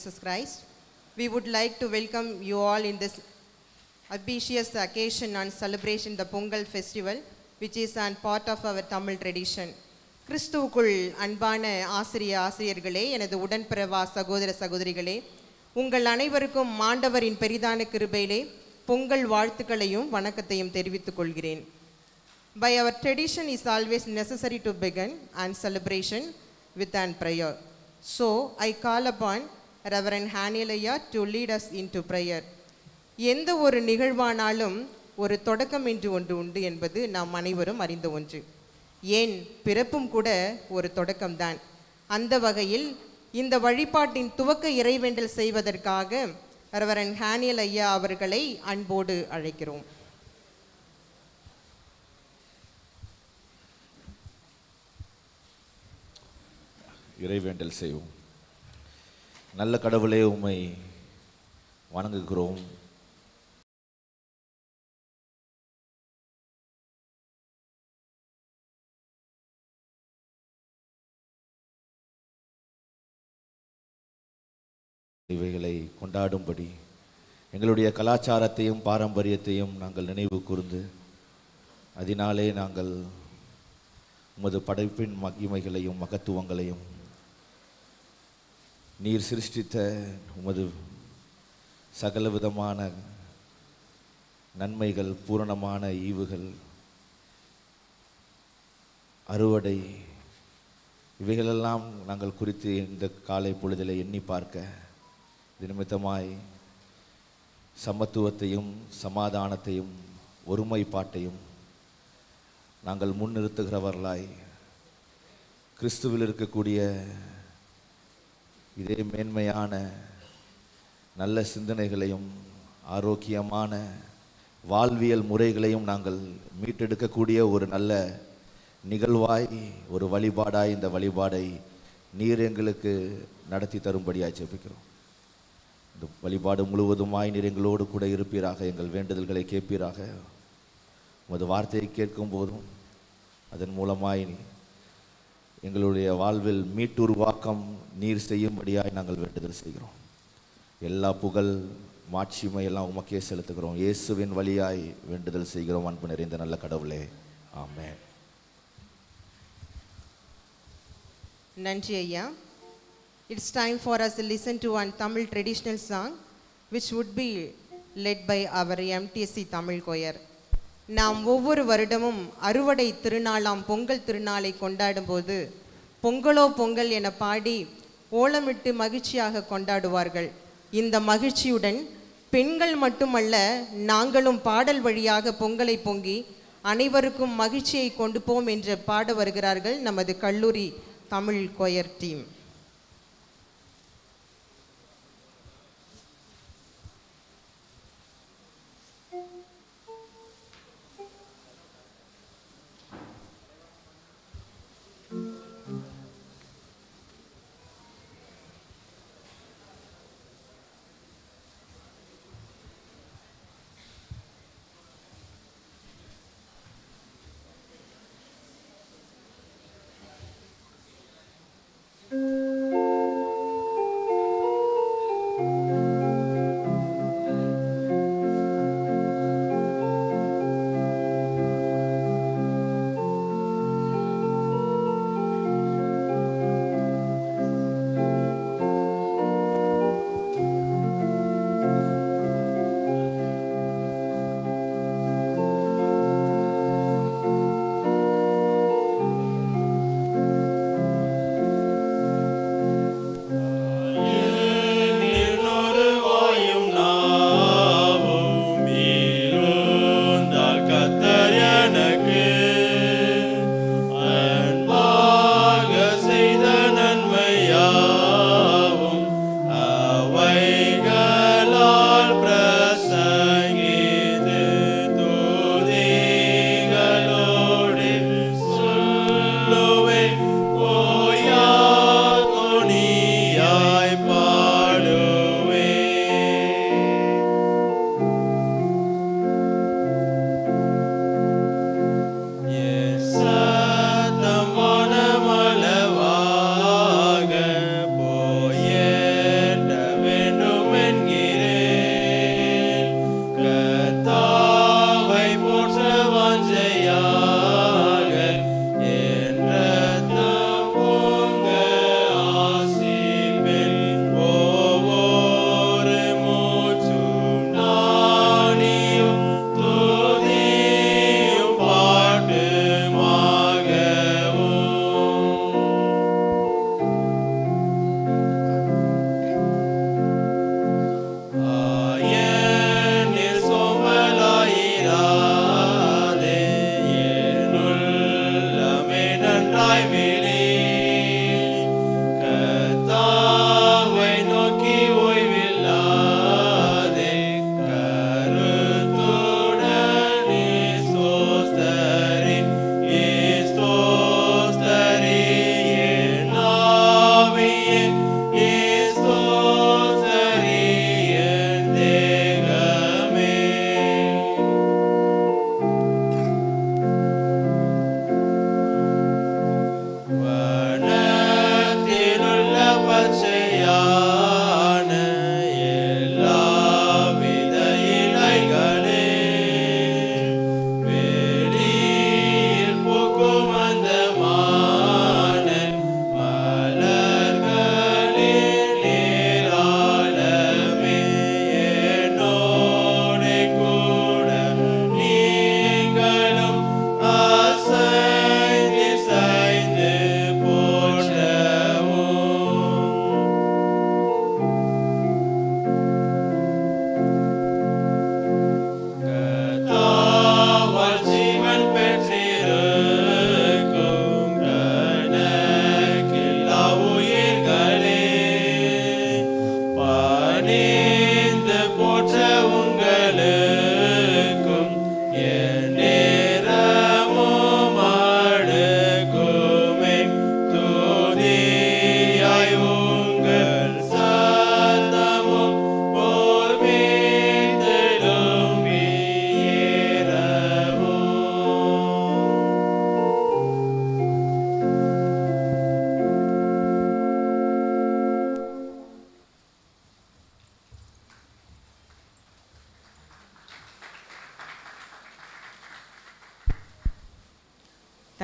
Jesus Christ. We would like to welcome you all in this auspicious occasion and celebration the Pongal festival, which is a part of our Tamil tradition. கிறிஸ்துவுக்குள் அன்பான ஆசிரியர்களே, எனது உடன்பிறவா சகோதர சகோதரிகளே, உங்கள் அனைவருக்கும் ஆண்டவரின் பெரிதான கிருபையிலே பொங்கல் வாழ்த்துக்களையும் வணக்கத்தையும் தெரிவித்துக் கொள்கிறேன். By our tradition is always necessary to begin and celebration with an prayer. So I call upon Reverend Hanielaya to lead us into prayer. எந்த ஒரு நிகழ்வானாலும் ஒரு தொடக்கம் என்று ஒன்று உண்டு என்பது நாம் அனைவரும் அறிந்த ஒன்று. ஏன் பிறப்பும் கூட ஒரு தொடக்கம்தான். அந்த வகையில் இந்த வழிபாட்டின் துவக்க இறைவேண்டல் செய்வதற்காக ரெவரண்ட் ஹானியல் ஐயா அவர்களை அன்போடு அழைக்கிறோம். இறைவேண்டல் செய்வோம். நல்ல கடவுளே, உம்மை வணங்குகிறோம். இவைகளை கொண்டாடும்படி எங்களுடைய கலாச்சாரத்தையும் பாரம்பரியத்தையும் நாங்கள் நினைவு கூர்ந்து அதனாலே நாங்கள் உமது படைப்பின் மகிமைகளையும் மகத்துவங்களையும் நீர் சிருஷ்டித்த உமது சகலவிதமான நன்மைகள், பூரணமான ஈவுகள், அறுவடை, இவைகளெல்லாம் நாங்கள் குறித்து இந்த காலை பொழுதில் எண்ணி பார்க்க இது நிமித்தமாய் சமத்துவத்தையும் சமாதானத்தையும் ஒருமைப்பாட்டையும் நாங்கள் முன்னிறுத்துகிறவர்களாய் கிறிஸ்துவில் இருக்கக்கூடிய இதே மேன்மையான நல்ல சிந்தனைகளையும் ஆரோக்கியமான வாழ்வியல் முறைகளையும் நாங்கள் மீட்டெடுக்கக்கூடிய ஒரு நல்ல நிகழ்வாய், ஒரு வழிபாடாய் இந்த வழிபாடை நீர் எங்களுக்கு நடத்தி தரும்படியாய் ஜெபிக்கிறோம். இந்த வழிபாடு முழுவதுமாய் நீர் எங்களோடு கூட இருப்பீராக, எங்கள் வேண்டுதல்களை கேட்பீராக. உமது வார்த்தையை கேட்கும் போதும் அதன் மூலமாய் எங்களுடைய வாழ்வில் மீட்டுருவாக்கம் நீர் செய்யும்படியாய் நாங்கள் வேண்டுதல் செய்கிறோம். எல்லா புகழ் மாட்சிமை எல்லாம் உமக்கே செலுத்துகிறோம். இயேசுவின் வழியாய் வேண்டுதல் செய்கிறோம். அன்பு நிறைந்த நல்ல கடவுளே, ஆமென். நன்றி ஐயா. It's time for us to listen to one Tamil traditional song which would be led by our MTSC Tamil choir. நாம் ஒவ்வொரு வருடமும் அறுவடை திருநாளாம் பொங்கல் திருநாளை கொண்டாடும் போது பொங்கலோ பொங்கல் என பாடி ஓலமிட்டு மகிழ்ச்சியாக கொண்டாடுவார்கள். இந்த மகிழ்ச்சியுடன் பெண்கள் மட்டுமல்ல, நாங்களும் பாடல் வழியாக பொங்கலை பொங்கி அனைவருக்கும் மகிழ்ச்சியை கொண்டு போம் என்று பாட வருகிறார்கள் நமது கல்லூரி Tamil choir team.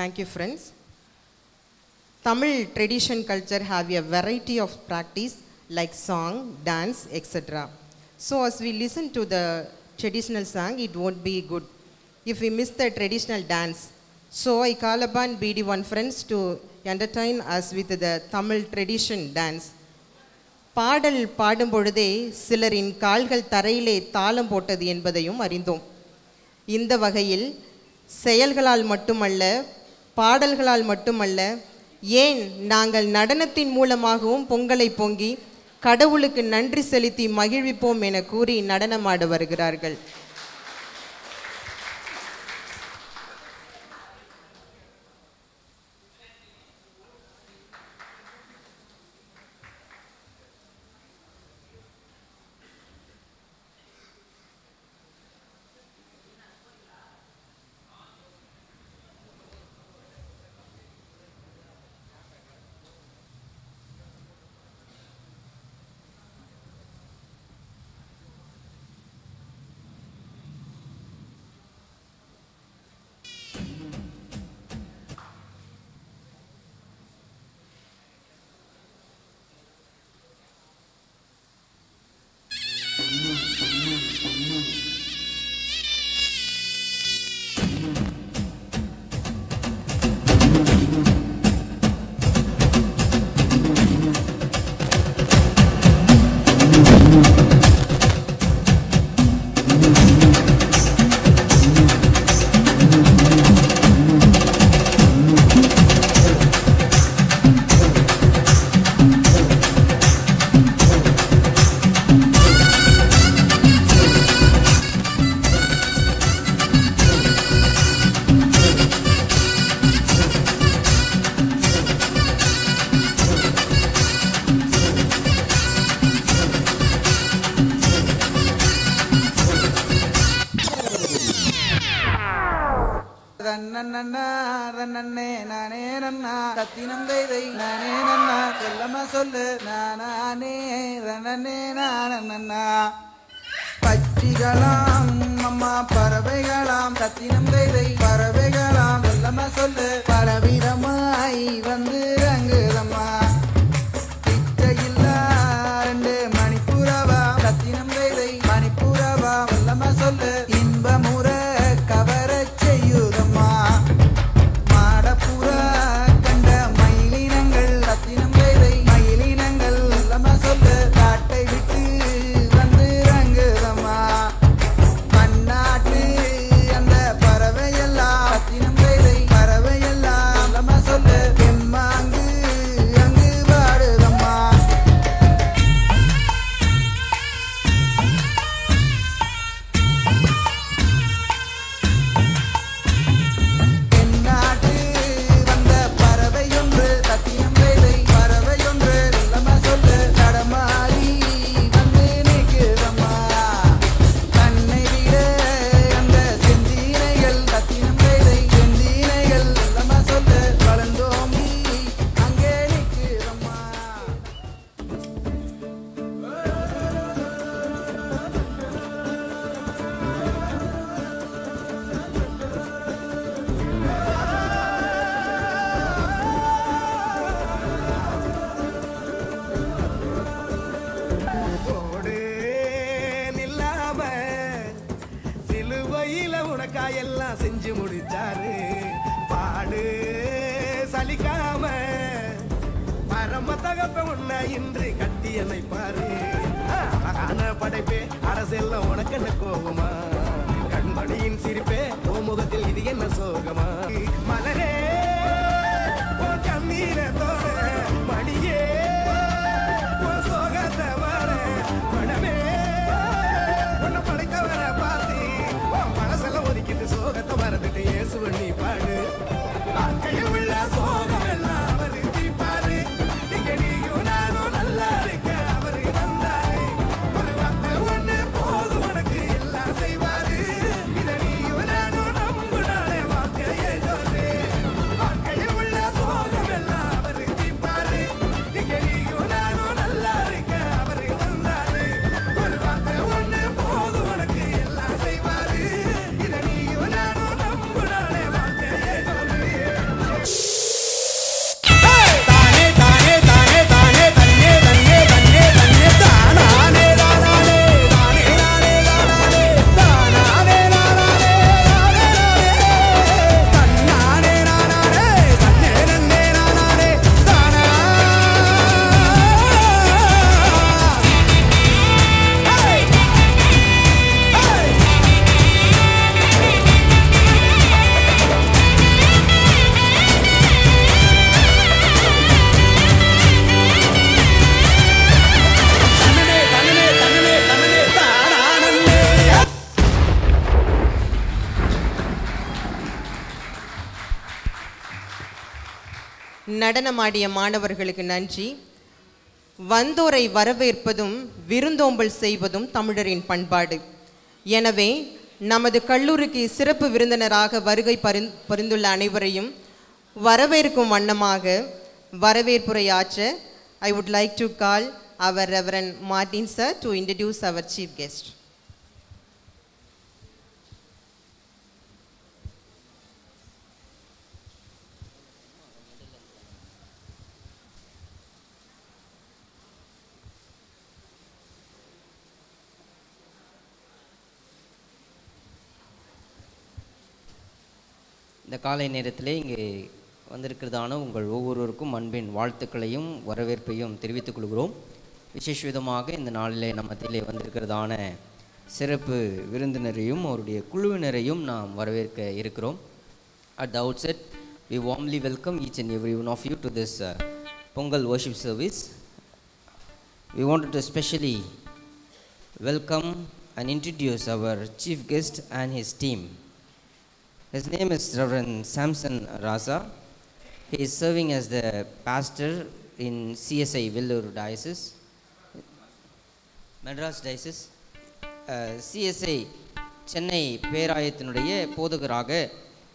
Thank you, friends. Tamil tradition culture have a variety of practice like song, dance, etc. So as we listen to the traditional song, it won't be good if we miss the traditional dance. So I call upon BD1 friends to entertain us with the Tamil tradition dance. பாடல் பாடும் பொழுதே சிலரின் கால்கள் தரையிலே தாளம் போட்டது என்பதையும் அறிந்தோம். இந்த வகையில் செயல்களால் மட்டுமல்ல, பாடல்களால் மட்டுமல்ல, ஏன் நாங்கள் நடனத்தின் மூலமாகவும் பொங்கலை பொங்கி கடவுளுக்கு நன்றி செலுத்தி மகிழ்விப்போம் என கூறி நடனமாட வருகிறார்கள். பச்சிகளாம் அம்மா பறவைகளாம் தத்தினம் கைதை பறவைகளாம் வெள்ளம சொல்லு பலவிதமாய் வந்து ரங்குதம்மா பிச்சையில்லா ரெண்டு மணிப்புறவா தத்தினம் கைதை மணிப்புறவா வெள்ளம சொல்லு இன்பமுற கவர செய்யுதம்மா மாடப்புற கண்ட மயிலினங்கள் தத்தினம் கைதை மயிலினங்கள் வெள்ளம சொல்லு காட்டை விட்டு பன்னாட்டு அந்த பறவையெல்லாம் ரத்தினம் கைதை பறவையெல்லாம் நம்ம சொல்லு எம்மாங்கு அங்கு பாடுதம்மா தென்னாட்டு வந்த பறவையொன்று ரத்தினம் கைதை பறவையொன்று நம்ம சொல்லு கடமாறி வந்து நிற்குதம்மா தன்னை விட அந்த செந்தீனைகள் ரத்தினம் கைதை செந்தீனைகள் நம்ம சொல்லு வளர்ந்தோங்கி அங்கே நிற்குதம்மா ஓடு நில்லாம சிலுவையில உனக்காயெல்லாம் செஞ்சு முடிச்சாரு பாடு சலிக்காம பரம தகப்ப உன்னை இன்று கட்டி அமைப்பாரு அழகான படைப்பே அரசெல்லாம் உனக்கு என்ன கோபமா கண்மணியின் சிரிப்பே ஓ முகத்தில் இது என்ன சோகமா மலரே உன் கண்ணீரை தோட மணியே உன் சோகத்தை வர படமே உன்னை படைத்தவர பார்த்து உன் மனசெல்லாம் ஒதுக்கிட்டு சோகத்தை மறந்துட்டு இயேசுவ நீ பாடு வாழ்க்கையில் உள்ள சோகம் எல்லாம் அவரு தீர்ப்பாரு இங்க நீயும் நானும் நல்லா இருக்க அவரு வந்தாரு ஒரு வார்த்தை ஒண்ணு போதும் உனக்கு எல்லாம் செய்வாரு இத நீயும் நானும் நம்புனாலே வாழ்க்கையே சொல்லு வாழ்க்கையில் உள்ள சோகம் எல்லாம் அவரு தீர்ப்பாரு நடனமாடிய மாணவர்களுக்கு நன்றி. வந்தோரை வரவேற்பதும் விருந்தோம்பல் செய்வதும் தமிழரின் பண்பாடு. எனவே நமது கல்லூரிக்கு சிறப்பு விருந்தினராக வருகை புரிந்துள்ள அனைவரையும் வரவேற்கும் வண்ணமாக வரவேற்புரையாற்ற I would like to call our Reverend Martin sir to introduce our chief guest. இந்த காலை நேரத்திலே இங்கே வந்திருக்கிறதான உங்கள் ஒவ்வொருவருக்கும் அன்பின் வாழ்த்துக்களையும் வரவேற்பையும் தெரிவித்துக் கொள்கிறோம். விசேஷ விதமாக இந்த நாளிலே நம்ம மத்தியிலே வந்திருக்கிறதான சிறப்பு விருந்தினரையும் அவருடைய குழுவினரையும் நாம் வரவேற்க இருக்கிறோம். At the outset, we warmly welcome each and every one of you to this Pongal worship service. We wanted to especially welcome and introduce our chief guest and his team. His name is Reverend Samson Raza. He is serving as the pastor in CSI Vellore Diocese, Madras Diocese. CSI Chennai பேராயத்தினுடைய போதகராக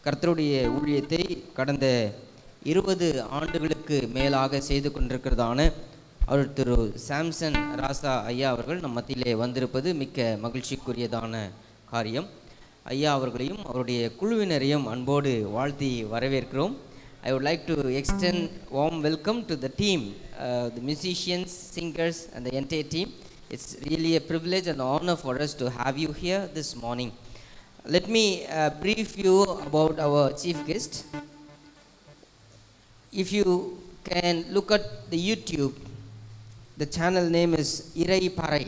கர்த்தருடைய ஊழியத்தை கடந்த 20 ஆண்டுகளுக்கு மேலாக செய்து கொண்டிருக்கிறதான அவர் திரு Samson ராசா ஐயா அவர்கள் நம் மத்தியிலே வந்திருப்பது மிக்க மகிழ்ச்சிக்குரியதான காரியம். ஐயா அவர்களையும் அவருடைய குழுவினரையும் அன்போடு வாழ்த்தி வரவேற்கிறோம். I would like to extend warm welcome to the team, the musicians, singers and the entire team. It's really a privilege and honor for us to have you here this morning. Let me brief you about our chief guest. If you can look at the YouTube, the channel name is Irai Parai.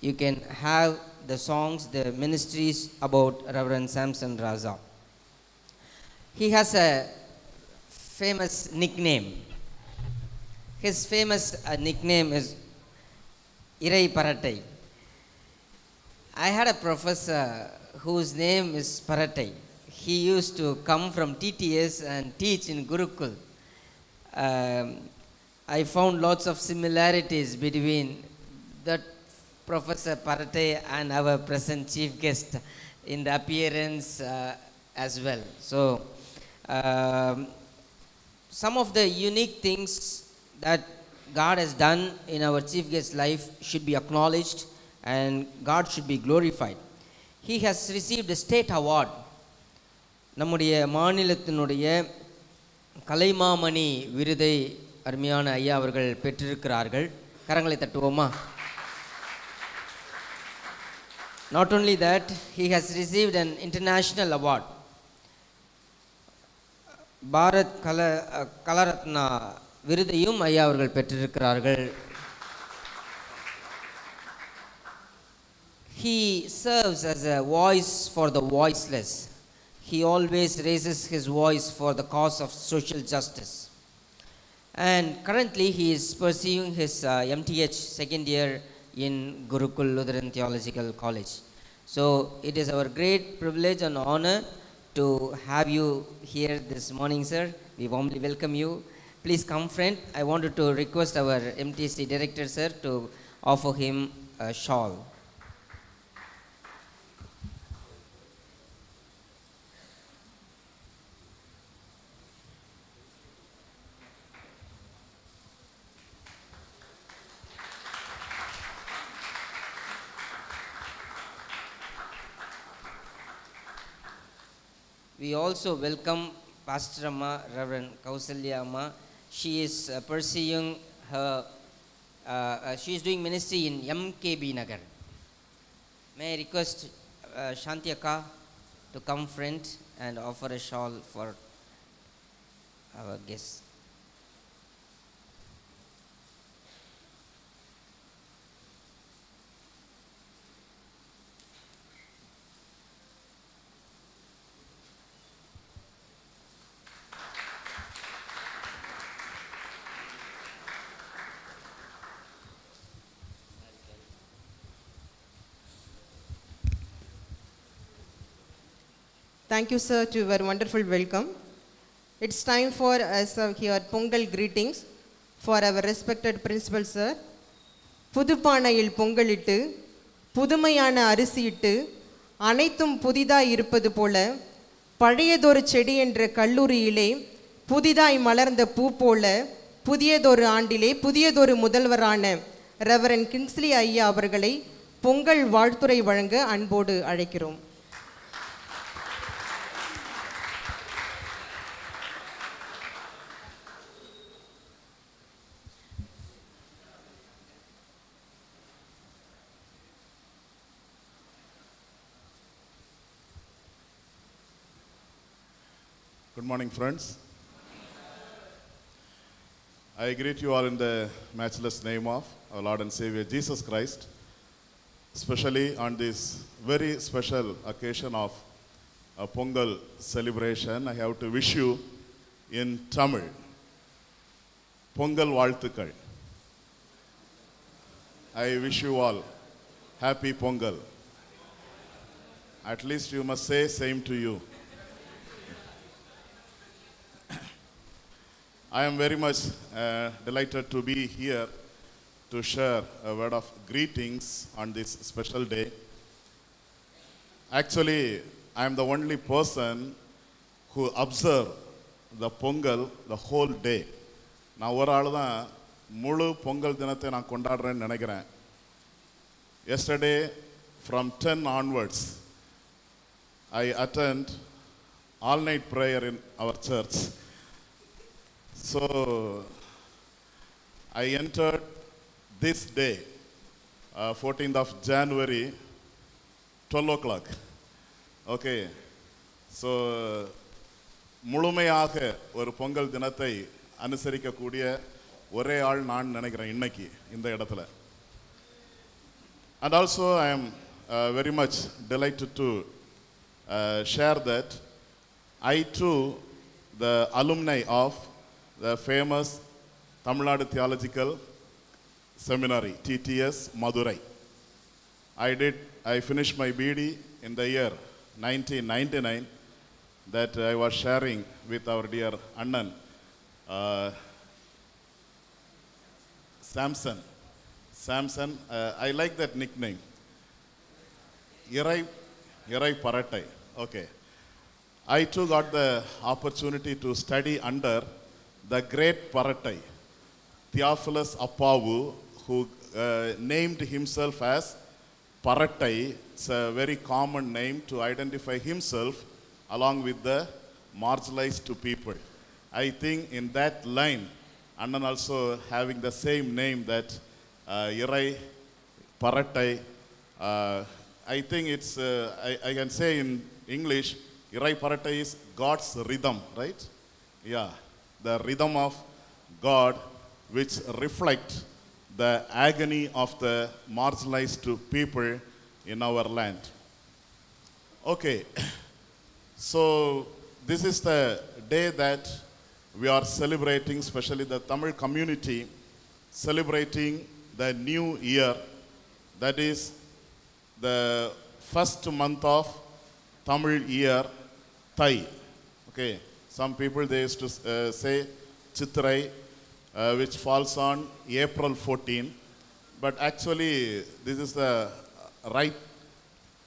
You can have the songs, the ministries about Reverend Samson Raza. He has a famous nickname. His famous nickname is Irai Paratai. I had a professor whose name is Paratai. He used to come from TTS and teach in Gurukul. I found lots of similarities between that Professor Paratai and our present chief guest in the appearance as well. So some of the unique things that God has done in our chief guest's life should be acknowledged and God should be glorified. He has received a state award. நம்முடைய மாநிலத்தினுடைய கலைமாமணி விருதை அருமையான ஐயா அவர்கள் பெற்றிருக்கிறார்கள். கரங்களை தட்டுவோமா? Not only that, he has received an international award. Bharat கலரத்னா விருதையும் ஐயா அவர்கள் பெற்றிருக்கிறார்கள். He serves as a voice for the voiceless. He always raises his voice for the cause of social justice. And currently he is pursuing his MTH second year in Gurukul Lutheran Theological College. So it is our great privilege and honor to have you here this morning, sir. We warmly welcome you. Please come, friend. I wanted to request our MTC director, sir, to offer him a shawl. We also welcome Pastor Amma, Reverend Kausalya Amma. She is pursuing her, she is doing ministry in MKB Nagar. May I request Shanti Akka to come front and offer a shawl for our guests. Thank you, sir, to your wonderful welcome. It's time for us here Pongal greetings for our respected principal sir. புதுப்பானையில் பொங்கலிட்டு புதுமையான அரிசியிட்டு அனைத்தும் புதிதாய் இருப்பது போல பழையதொரு செடி என்ற கல்லூரியிலே புதிதாய் மலர்ந்த பூ போல புதியதொரு ஆண்டிலே புதியதொரு முதல்வரான ரெவரண்ட் கிங்ஸ்லி ஐயா அவர்களை பொங்கல் வாழ்த்துரை வழங்க அன்போடு அழைக்கிறோம். Good morning, friends. I greet you all in the matchless name of our Lord and Savior Jesus Christ, especially on this very special occasion of a Pongal celebration. I have to wish you in Tamil, Pongal Valthukal. I wish you all happy Pongal. At least you must say same to you. I am very much delighted to be here to share a word of greetings on this special day. Actually, I am the only person who observed the Pongal the whole day. நான் ஒரு ஆள் தான் முழு பொங்கல் தினத்தை நான் கொண்டாடுறேன்னு நினைக்கிறேன். Yesterday, from 10 onwards, I attend all-night prayer in our church. So, I entered this day, 14th of January, 12 o'clock. Okay. So, முழுமையாக ஒரு பொங்கல் தினத்தை அனுசரிக்கக்கூடிய ஒரே ஆள் நான் நினைக்கிறேன் இன்னைக்கு இந்த இடத்துல. And also I am very much delighted to share that I too, the alumni of the famous Tamil Nadu Theological Seminary, TTS Madurai. I finished my BD in the year 1999 that I was sharing with our dear Annan, Samson. I like that nickname. Irai Paratai. Okay. I too got the opportunity to study under the great Paratai, Theophilus Appavu, who named himself as Paratai. It's a very common name to identify himself along with the marginalized people. I think in that line, Annan also having the same name, that Irai Paratai. I think it's, I can say in English, Irai Paratai is God's rhythm, right? Yeah. The rhythm of God, which reflect the agony of the marginalized people in our land. Okay, so this is the day that we are celebrating, especially the Tamil community, celebrating the new year. That is the first month of Tamil year, Thai. Okay. Some people, they used to say Chitrai, which falls on April 14. But actually, this is the right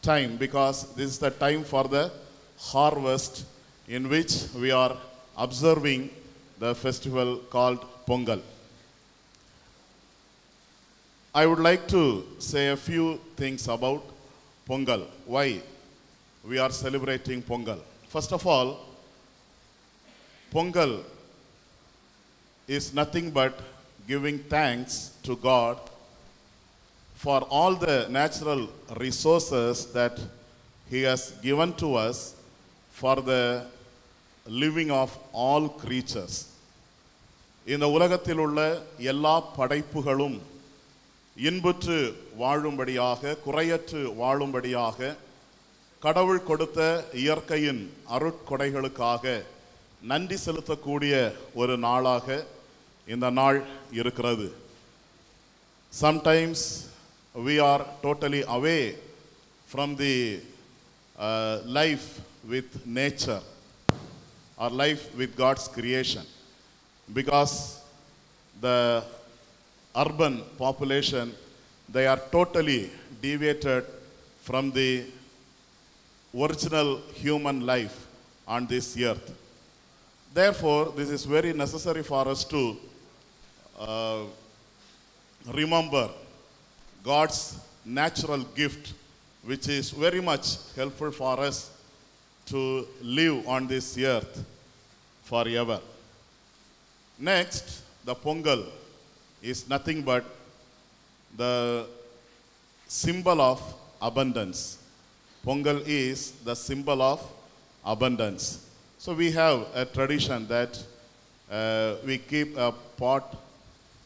time, because this is the time for the harvest in which we are observing the festival called Pongal. I would like to say a few things about Pongal. Why we are celebrating Pongal? First of all, Pongal is nothing but giving thanks to God for all the natural resources that He has given to us for the living of all creatures. இந்த உலகத்தில் உள்ள எல்லா படைப்புகளும் இன்புற்று வாழும்படியாக, குறையற்று வாழும்படியாக கடவுள் கொடுத்த இயற்கையின் அருட்கொடைகளுக்காக நன்றி செலுத்தக்கூடிய ஒரு நாளாக இந்த நாள் இருக்கிறது. Sometimes we are totally away from the life with nature. our life with God's creation. Because the urban population, they are totally deviated from the original human life on this earth. Therefore, this is very necessary for us to remember God's natural gift, which is very much helpful for us to live on this earth forever. Next, the Pongal is nothing but the symbol of abundance. Pongal is the symbol of abundance. So we have a tradition that we keep a pot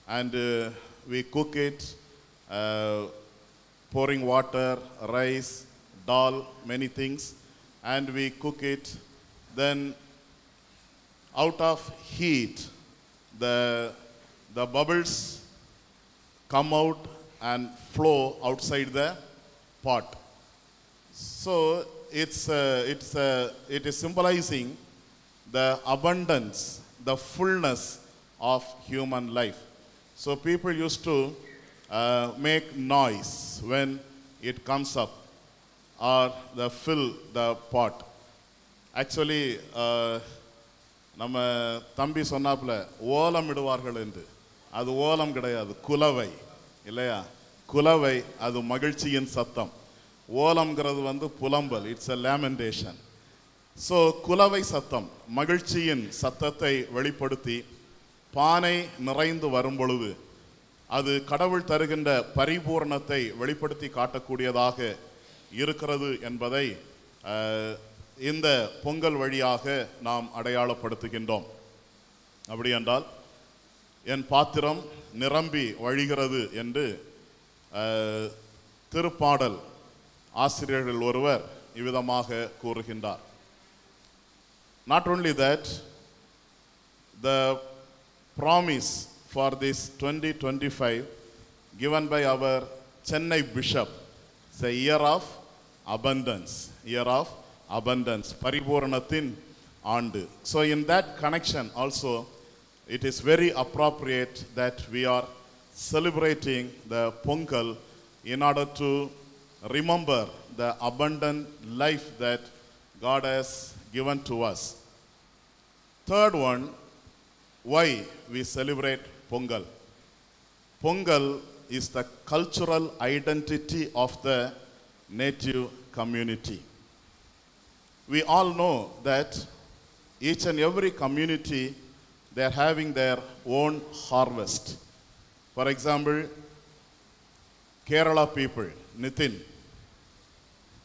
and we cook it, pouring water, rice, dal, many things, and we cook it. Then out of heat, the bubbles come out and flow outside the pot. So it is symbolizing the abundance, the fullness of human life. So people used to make noise when it comes up or they fill the pot. Actually, நம்ம தம்பி சொன்னாப்புல ஓலம் இடுவார்கள் என்று, அது ஓலம் கிடையாது, குலவை இல்லையா? குலவை அது மகிழ்ச்சியின் சத்தம். ஓலம்ங்கிறது வந்து புலம்பல், இட்ஸ் a lamentation. ஸோ குலவை சத்தம் மகிழ்ச்சியின் சத்தத்தை வெளிப்படுத்தி பானை நிறைந்து வரும் பொழுது அது கடவுள் தருகின்ற பரிபூரணத்தை வெளிப்படுத்தி காட்டக்கூடியதாக இருக்கிறது என்பதை இந்த பொங்கல் வழியாக நாம் அடையாளப்படுத்துகின்றோம். அப்படி என்றால் என் பாத்திரம் நிரம்பி வழிகிறது என்று திருப்பாடல் ஆசிரியர்கள் ஒருவர் இவ்விதமாக கூறுகின்றார். Not only that, the promise for this 2025 given by our Chennai Bishop is a year of abundance, Paripuranatin Andu. So in that connection also, it is very appropriate that we are celebrating the Pongal in order to remember the abundant life that God has given to us. Third one, why we celebrate Pongal. Pongal is the cultural identity of the native community. We all know that each and every community, they are having their own harvest. For example, Kerala people, Nitin,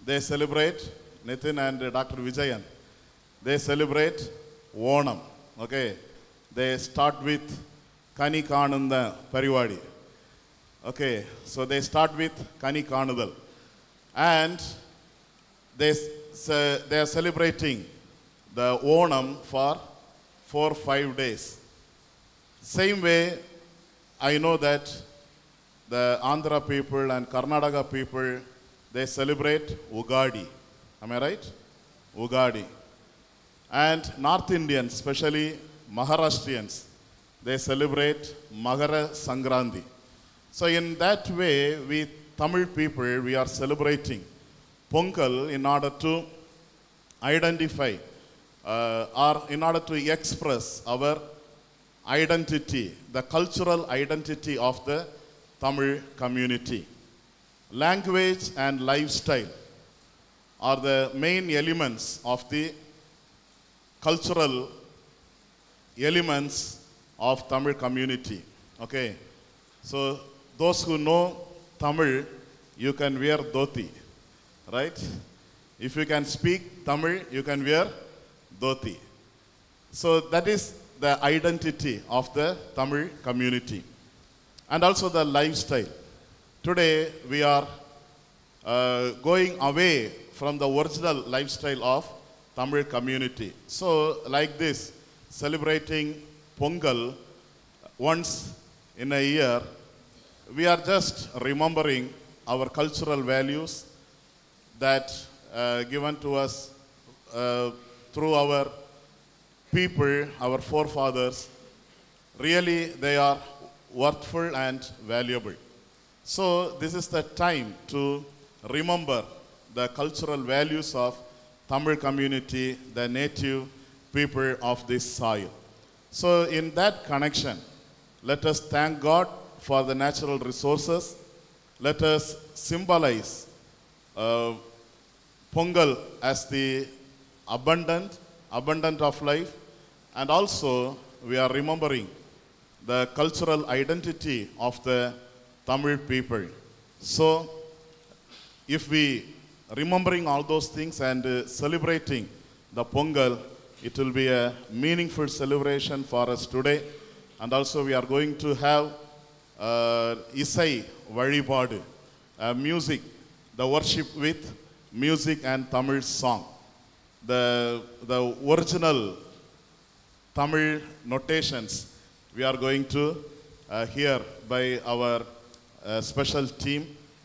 they celebrate, Nitin and Dr. Vijayan, they celebrate Onam. Okay, they start with Kani Kananda Parivadi. Okay, so they start with Kani Kanadal. And they are celebrating the Onam for 4 or 5 days. Same way, I know that the Andhra people and Karnataka people, they celebrate Ugadi. Am I right? Ugadi. And North Indians, especially Maharashtrians, they celebrate Magara Sankranti. So in that way, we Tamil people, we are celebrating Pongal in order to identify or in order to express our identity, the cultural identity of the Tamil community. Language and lifestyle are the main elements of the cultural elements of Tamil community. Okay, so those who know Tamil, you can wear dhoti, right? If you can speak Tamil, you can wear dhoti. So that is the identity of the Tamil community. And also the lifestyle. Today we are going away from the original lifestyle of Tamil community. So like this, celebrating Pongal once in a year, we are just remembering our cultural values that given to us through our people, our forefathers, really they are worthful and valuable. So this is the time to remember the cultural values of Tamil community, the native people of this soil. So in that connection, let us thank God for the natural resources. Let us symbolize Pongal as the abundant of life, and also we are remembering the cultural identity of the Tamil people. So if we remembering all those things and celebrating the Pongal, it will be a meaningful celebration for us today. And also we are going to have Isai Vazhipadu, music, the worship with music and Tamil song. The original Tamil notations we are going to hear by our special team.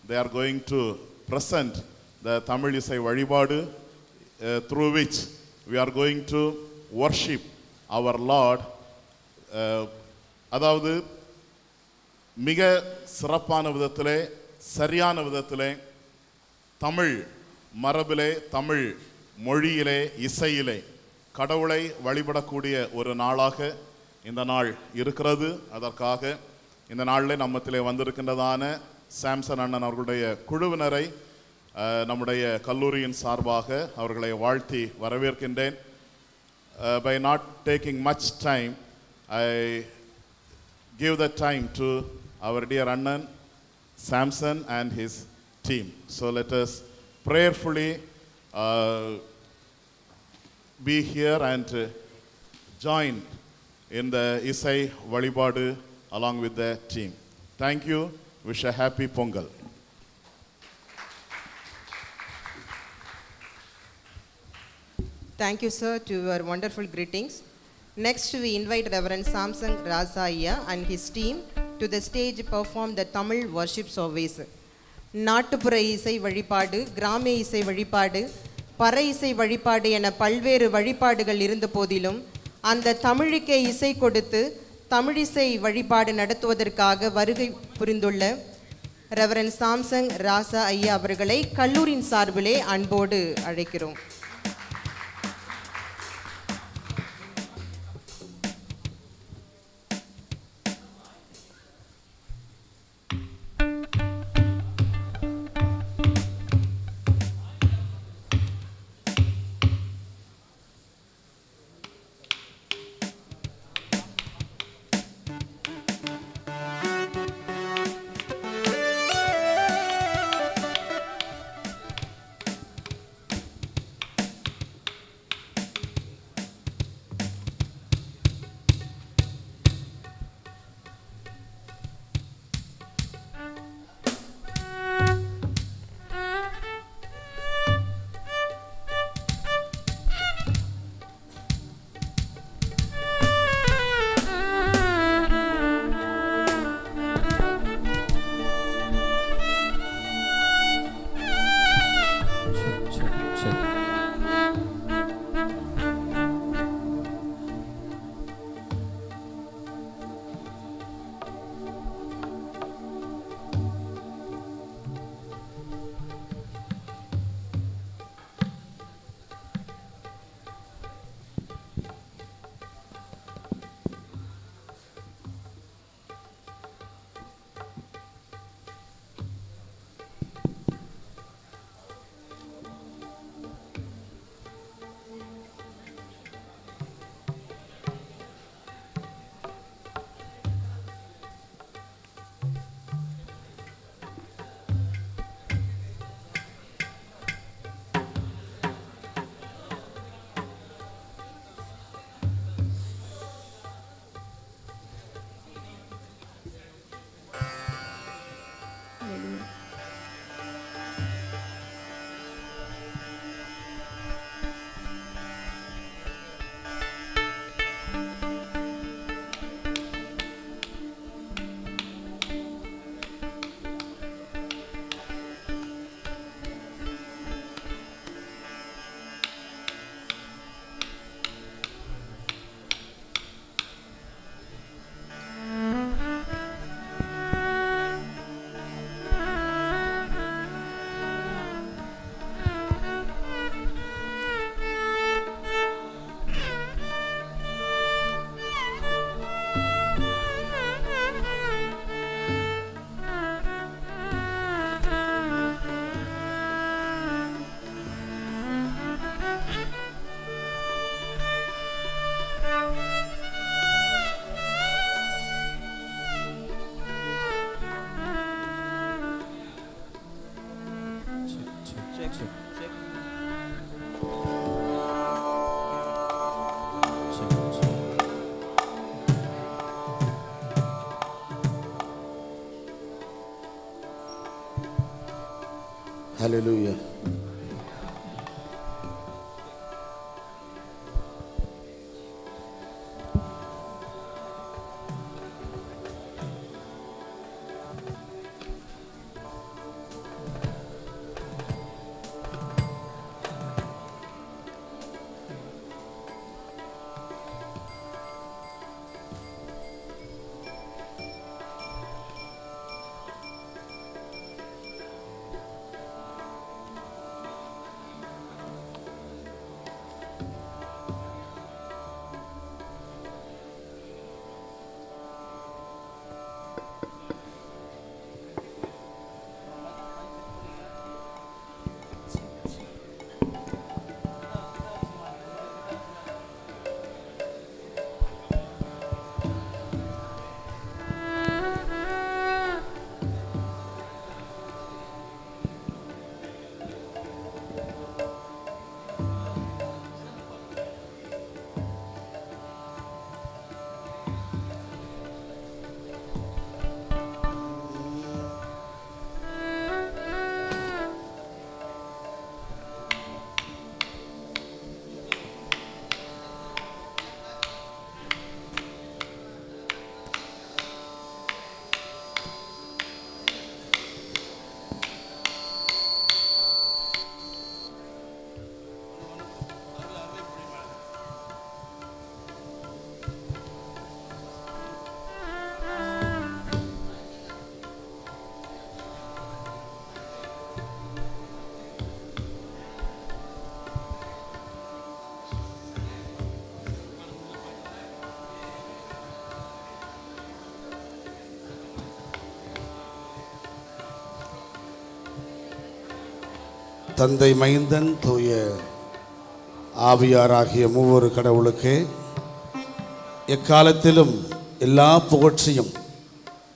They are going to present the Tamil Isai Vazhipadu, through which we are going to worship our Lord. அதாவது மிக சிறப்பான விதத்திலே, சரியான விதத்திலே, தமிழ் மரபிலே, தமிழ் மொழியிலே, இசையிலே கடவுளை வழிபடக்கூடிய ஒரு நாளாக இந்த நாள் இருக்கிறது. அதற்காக இந்த நாளில் நம்மத்திலே வந்திருக்கின்றதான சாம்சன் அண்ணன் அவர்களுடைய குழுவினரை நம்முடைய கல்லூரியின் சார்பாக அவர்களை வாழ்த்தி வரவேற்கின்றேன். By not taking much time, I give the time to our dear Annan Samson and his team. So let us prayerfully be here and join in the Isai Vazhipadu along with the team. Thank you. Wish a happy Pongal. Thank you, sir, to your wonderful greetings. Next, we invite Reverend Samson Rasaiya and his team to the stage to perform the Tamil worship service. நாட்டுப்புற இசை வழிபாடு, கிராம இசை வழிபாடு, பற இசை வழிபாடு என பல்வேறு வழிபாடுகள் இருந்த போதிலும் அந்த தமிழுக்கே இசை கொடுத்து தமிழிசை வழிபாடு நடத்துவதற்காக வருகை புரிந்துள்ள ரெவரண்ட் சாம்சங் ராசா ஐயா அவர்களை கல்லூரியின் சார்பிலே அன்போடு அழைக்கிறோம். Hallelujah. தந்தை மைந்தன் தூய ஆவியாராகிய மூவொரு கடவுளுக்கே எக்காலத்திலும் எல்லா புகழ்ச்சியும்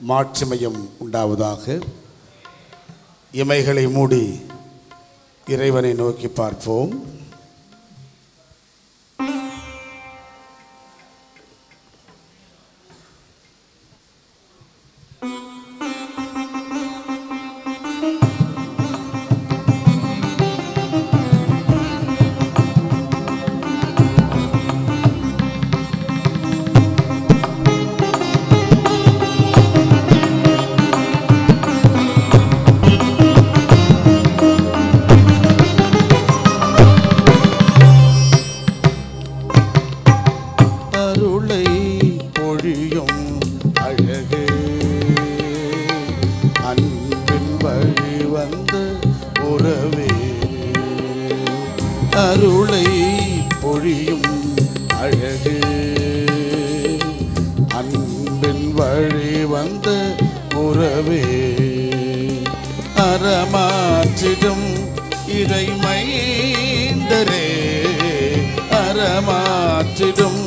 மாட்சிமையும் உண்டாவதாக. இமைகளை மூடி இறைவனை நோக்கி பார்ப்போம். அருளை பொழியும் அழகு அன்பின் வழி வந்த உறவே அறமாற்றிடும் இறைமைந்தரே அறமாற்றிடும்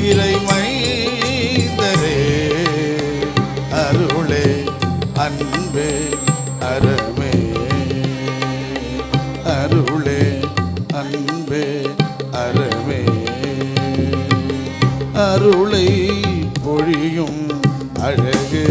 இறைமைந்தரே அருளே அன்பே அறமே அருளே அன்பே அறமே அருளை பொழியும் அழகு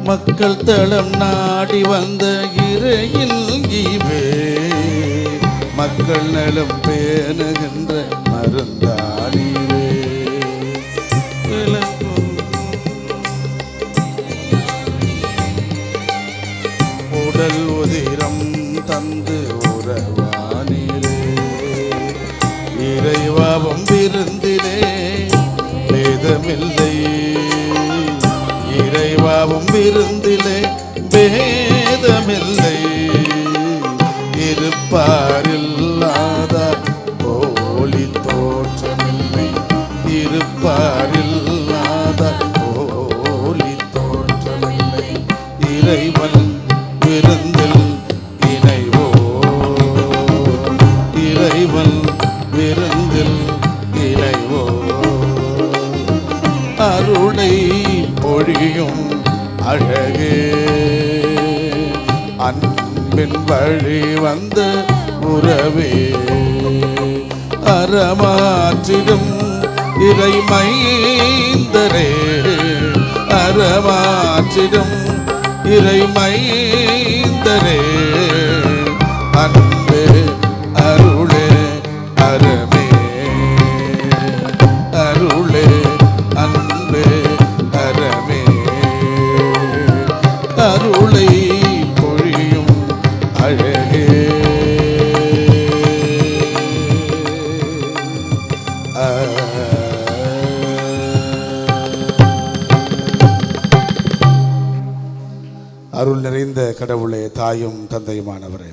மக்கள் தளம் நாடி வந்த இறையில் ஈவே மக்கள் நலம் பேணுகின்ற மருந்தானீரே உடல் உதிரம் தந்து உறவு விருந்திலே பேதமில்லை, இறைவாவும் விருந்திலே பேதமில்லை. இருப்பாரில்லாத போலி தோற்றமில்லை, இருப்பாரில்லாத போலி தோற்றமில்லை. இறைவன் விருந்தில் இணைவோ, இறைவன் விருந்தில் இணைவோ. அருளை பொழியும் அழகே, அன்பின் வழி வந்த உறவே, அறமாற்றிடும் இறைமைந்தரே, அறமாற்றிடும் இறைமைந்தரே. அன்பே அருளே அறமே, அருளே அன்பே அறமே. அருளை பொழியும் அழகே, அருள் நிறைந்த கடவுளே, தாயும் தந்தையுமானவரே,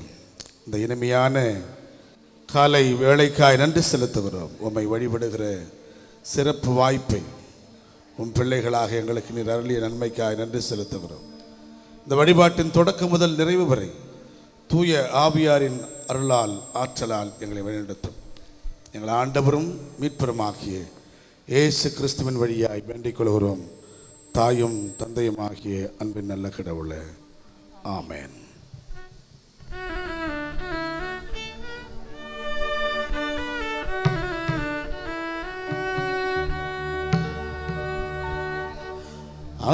இந்த இனிமையான காலை வேளைக்காய் நன்றி செலுத்துகிறோம். உம்மை வழிபடுகிற சிறப்பு வாய்ப்பை உம் பிள்ளைகளாக எங்களுக்கு நீர் அருளிய நன்மைக்காய் நன்றி செலுத்துகிறோம். இந்த வழிபாட்டின் தொடக்கம் முதல் நிறைவு வரை தூய ஆவியாரின் அருளால் ஆற்றலால் எங்களை வழிநடத்தும். எங்கள் ஆண்டவரும் மீட்பருமாகிய இயேசு கிறிஸ்துவின் வழியாய் வேண்டிக் கொள்கிறோம். தாயும் தந்தையும் ஆகிய அன்பின் நல்ல கடவுளே, ஆமென்.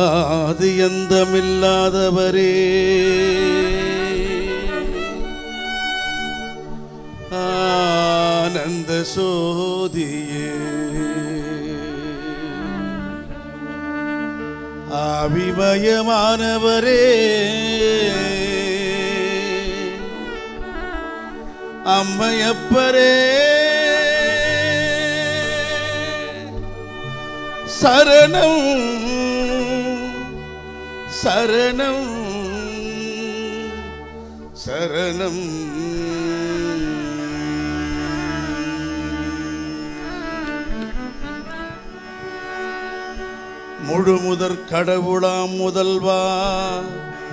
ஆதி அந்தமில்லாதவரே, ஆனந்த சோதியே, ஆவிமயமானவரே, அம்மையப்பரே, சரணம் சரணம் சரணம். முழு முதற் கடவுளாம் முதல்வா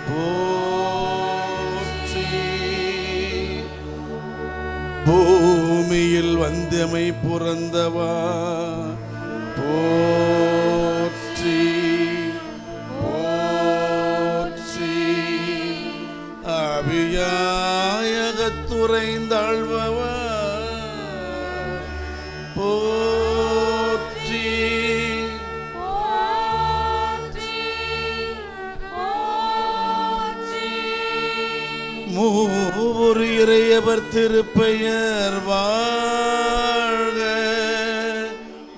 போற்றி, பூமியில் வந்தமை புரந்தவா போற்றி போற்றி, ஆவியாயகத்துறைந்தாழ்வவா போற்றி மூவொரு இறையவர் திருப்பெயர் வாழ்க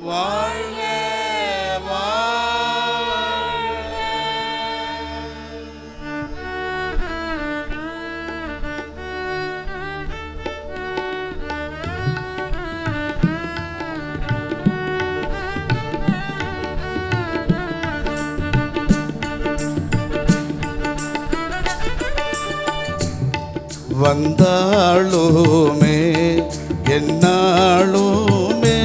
வாழ்க வாழ்க. வந்தாளுமே என்னாளுமே,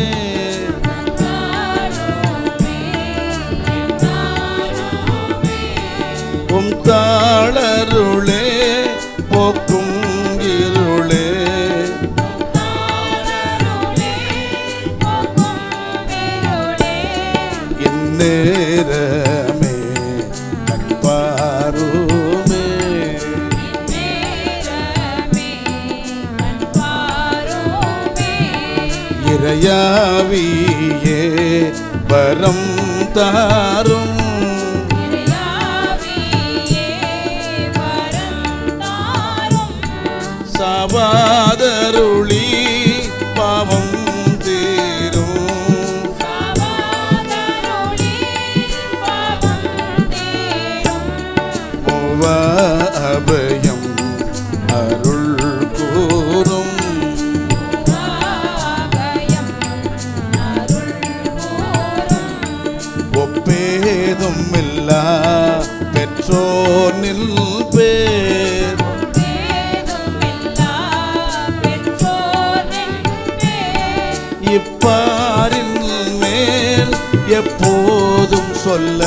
உம் தாளருளே போக்கும் இருளே, இந்நேரமே கண்பாருமே, இறையாவியே வரம் தாரும், சாவாதருளி பாவம் தீரும், மூவ அபயம் அருள் கூறும், எப்போதும் சொல்ல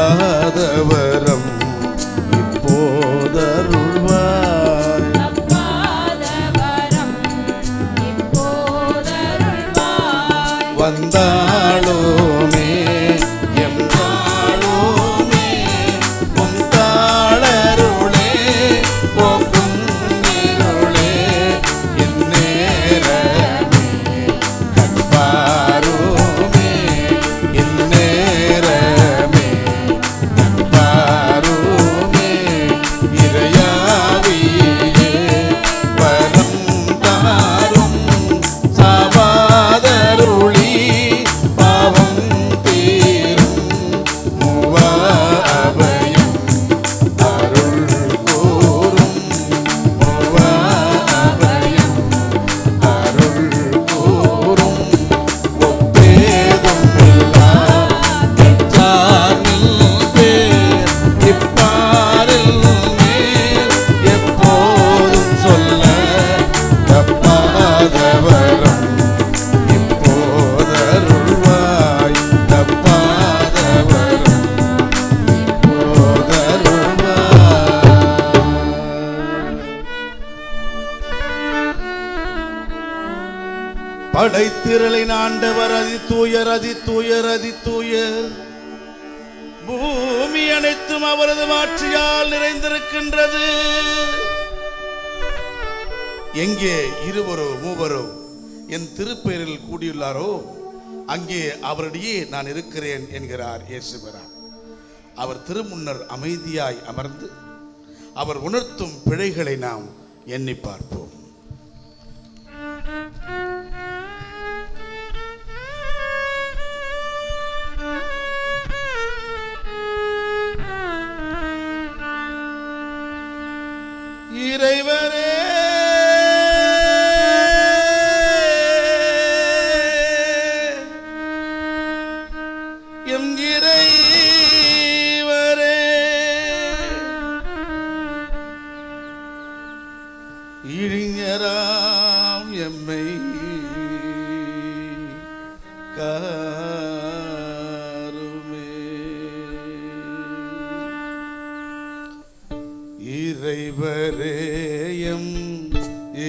தப்பாதவரம் இப்போதருள்வாய். வந்தாளோமே எம்மாளோமே பொந்தாளருளே போக்கும் இருளே இந்நேரமே கண்பாரோமே இந்நேரமே கண்பாரோமே இறையாவியே வரம் தாரும் சாவாதருளி பாவம் தீரும் மூவாபயம் அருள் கூறும் மூவாபயம் அருள் கூறும் ஒப்பேதும் இல்லா பெற்றானில் பேர் இப்பாரில் மேல் எப்போதும் சொல்ல தப்பாதவரம் இப்போதருள்வாய். தப்பாதவரம் இப்போதருள்வாய். படைத்திரளின் ஆண்டவர் அதிதூயர் அதிதூயர் அதிதூயர். பூமி அனைத்தும் அவரது மாட்சியால் நிறைந்திருக்கின்றது. எங்கே இருவரோ மூவரோ என் திருப்பெயரில் கூடியுள்ளாரோ அங்கே அவரிடையே நான் இருக்கிறேன் என்கிறார் இயேசுபிரான். அவர் திருமுன்னர் அமைதியாய் அமர்ந்து அவர் உணர்த்தும் பிழைகளை நாம் எண்ணி பார்ப்போம். இறைவரே எம் இறைவரே இழிஞராம் எம்மை காருமே. இறைவரே எம்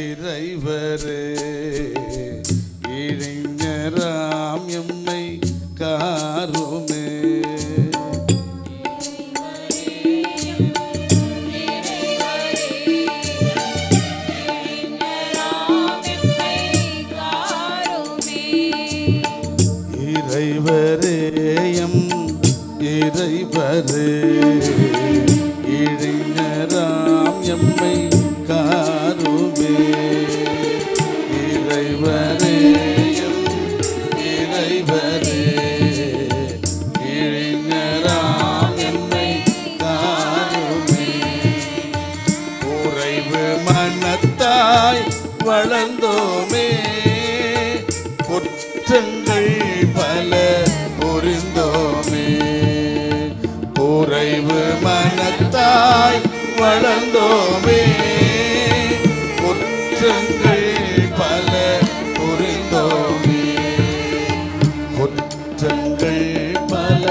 இறைவரே இளைஞராம் எம்மை காருமே. இறைவரே எம் இறைவரே இளைஞராம் எம்மை காருமே. இறைவரே எம் இறைவரே இளைஞராம் எம்மை காருமே. உறைவு மனத்தாய் வளர்ந்தோமே குற்றங்கள் பல புரிந்தோமே. உறைவு மனத்தாய் வளர்ந்தோமே குற்றங்கள் பல புரிந்தோமே. குற்றங்கள் பல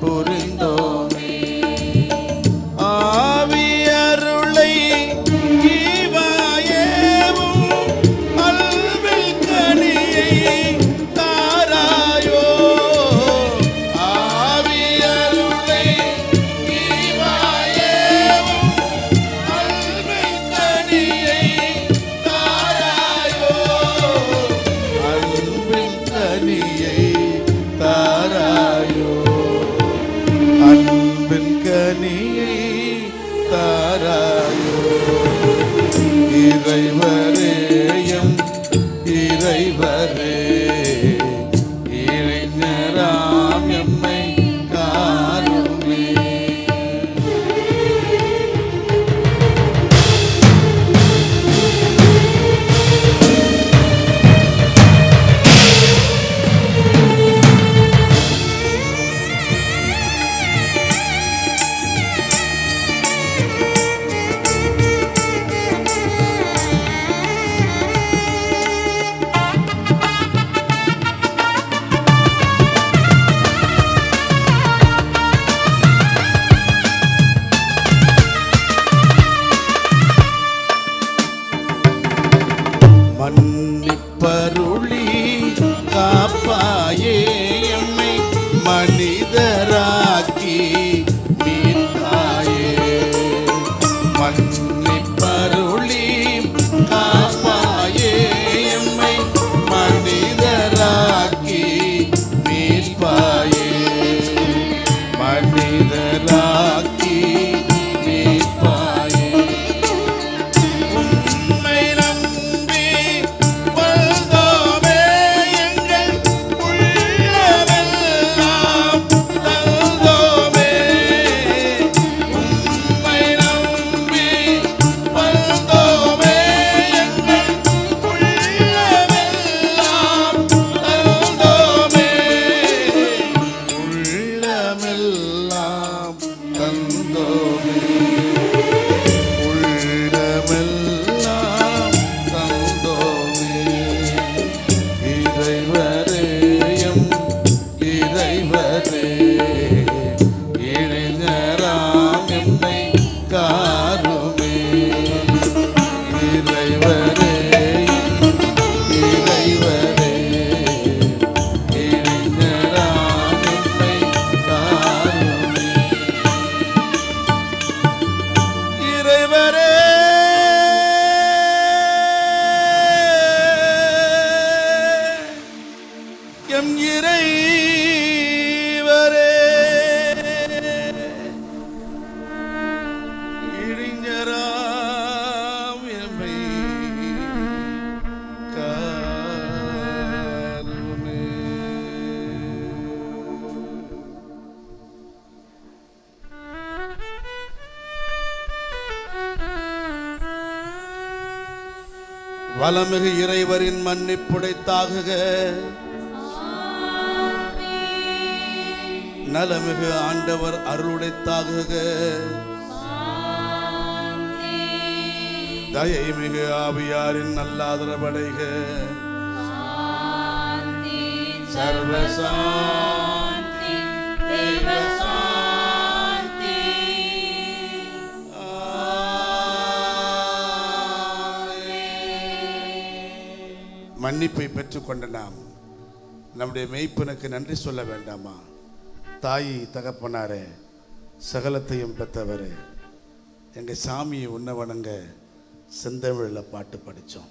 புரிந்தோமே. ஆவியருளை ஈவாயேவும் அல்வில் கனியை தாராயோ. ஆவியருளை ஈவாயேவும் அல்வில் கனியை தாராயோ. அல்வில் கனியை தாராயோ. மீட்பாயே மன்னிப்பருளி காப்பாயே எம்மை மனிதராக்கி மீட்பாயே மனிதராக்கி மீட்பாயே உம்மை நம்பி வந்தோமே எங்கள் உள்ளமெல்லாம் தந்தோமே உம்மை நம்பி வந்தோமே எங்கள் உள்ளமெல்லாம் தந்தோமே உள்ளமெல்லாம் தந்தோமே உள்ளமெல்லாம் தந்தோமே இறைவரே எம் இறைவரே இளைஞராம் எம்மை காருமே இறைவரே இறைவரே இளைஞராம் எம்மை காருமே இறைவரே எம் இறைவரே இளைஞராம் எம்மை காருமே வலமிகு இறைவரின் மன்னிப்புடைத்தாகுக நலமிகு ஆண்டவர் அருளுடைத்தாகுக தயைமிகு ஆவியாரின் நல்லாதரவடைக சர்வசாந்தி மன்னிப்பை பெற்றுக்கொண்ட நாம் நம்முடைய மெய்ப்பனுக்கு நன்றி சொல்ல வேண்டாமா? தாய் தகப்பனாரே, சகலத்தையும் பெற்றவரே, எங்கள் சாமியை உண்ண வணங்க செந்தமிழில் பாட்டு படித்தோம்.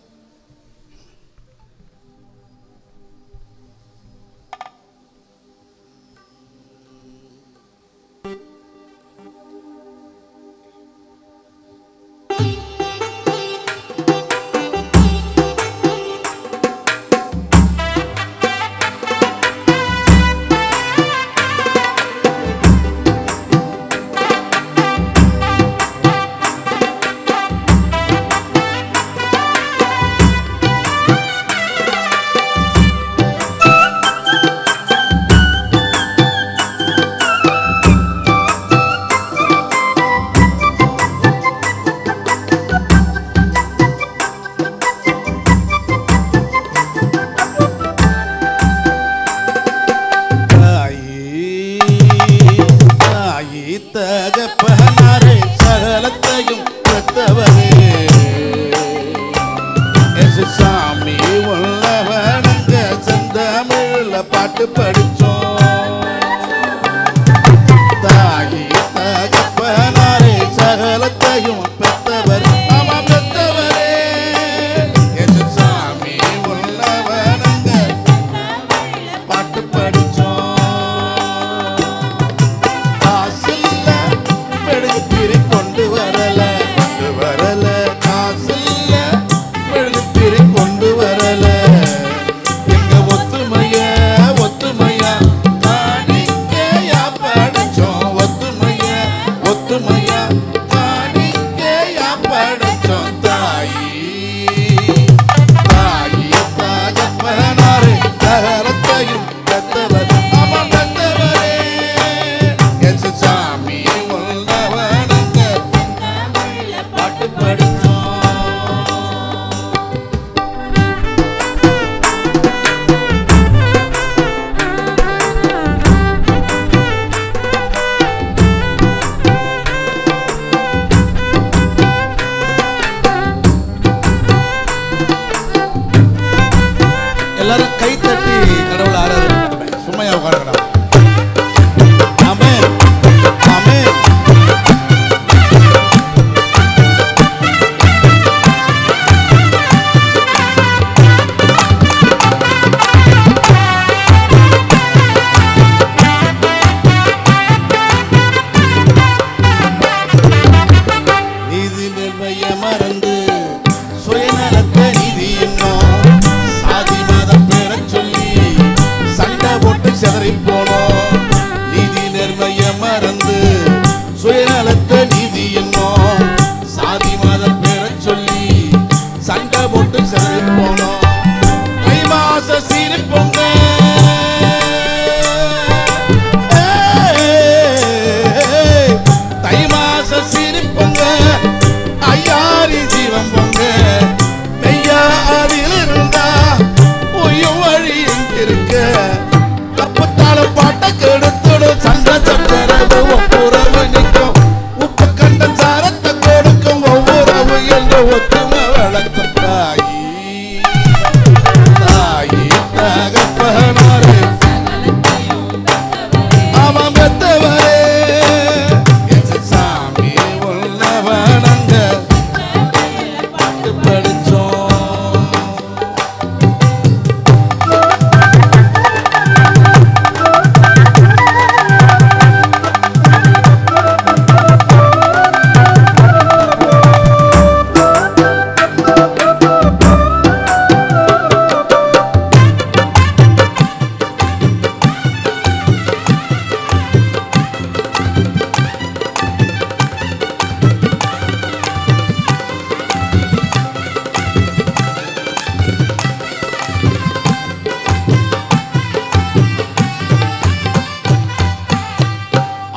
தகப்பனாரே, சகலத்தையும் பெற்றவரே, சாமி உள்ளவனுங்க செந்தமிழ்ல பாட்டு படிச்சோம். தாயி தகப்பனாரே, சகலத்தையும் பெற்றவர், ஆமா பெற்றவரே, சாமி உள்ளவனுங்க பாட்டு படிச்சோம். கொண்டு வரல காசில்ல வெளுத்திரி கொண்டு வரல எங்க ஒத்துமையா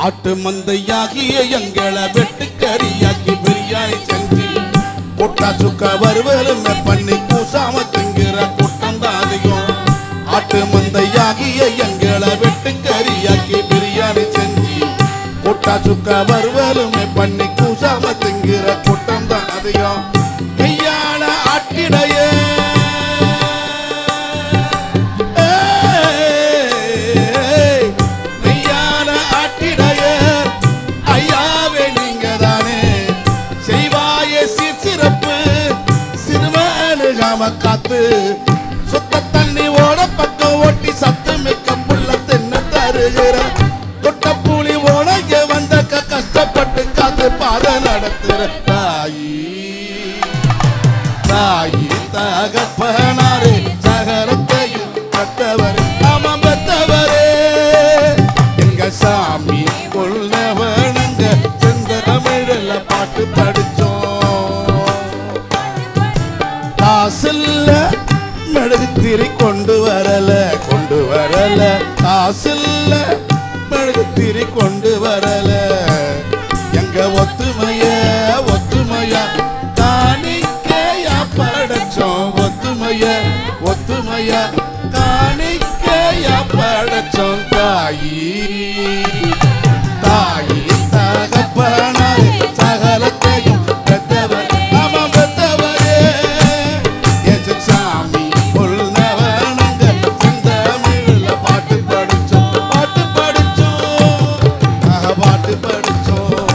ஆட்டு மந்தையாகிய எங்களை வெட்டுக்கறியாக்கி பிரியாணி செஞ்சு பொட்டா சுக்கா வறுவலும் பண்ணி பூசாம திங்கிற கூட்டம் தான் அதிகம். ஆட்டு மந்தையாகிய எங்களை வெட்டுக்கறியாக்கி பிரியாணி செஞ்சு பொட்டா சுக்கா வறுவலும் பண்ணி பூசாம திங்கிற கூட்டம் தான் அதிகம். மெய்யான ஆட்டிடைய மெய்யான ஆட்டிடைய ஐயாவே நீங்க தானே செய்வாயே சீர்சிறப்பு சிறுமனுகாம காத்து சுத்த தண்ணி ஓட பக்கம் ஓட்டி சத்து மிக்க புள்ள தின்னு தருகிற தொட்ட புலி ஓடங்க வந்த கஷ்டப்பட்டு காத்து பாத நடத்துற தாயி தாயி தகப்பனாரே சகரத்தையும் கத்தவரே ஆமா பெத்தவரே எங்க சாமி கொள்ளவனங்க செந்த தமிழ்ல பாட்டு படிச்சோம். காசில்ல மெழுகுத்திரி கொண்டு வரல காசில்ல மெழுகுத்திரி கொண்டு வரல எங்க ஒத்துமையா காணிக்கையா படைச்சோம். ஒத்துமையா காணிக்கையா படைச்சோம். தாயி தகப்பனாரே சகலத்தையும் பெத்தவர் ஆமா பெத்தவரே என் சாமி கொள்ளவனங்க செந்தமிழ்ல பாட்டு படிச்சோம். பாட்டு படிச்சோம் பாட்டு படிச்சோம்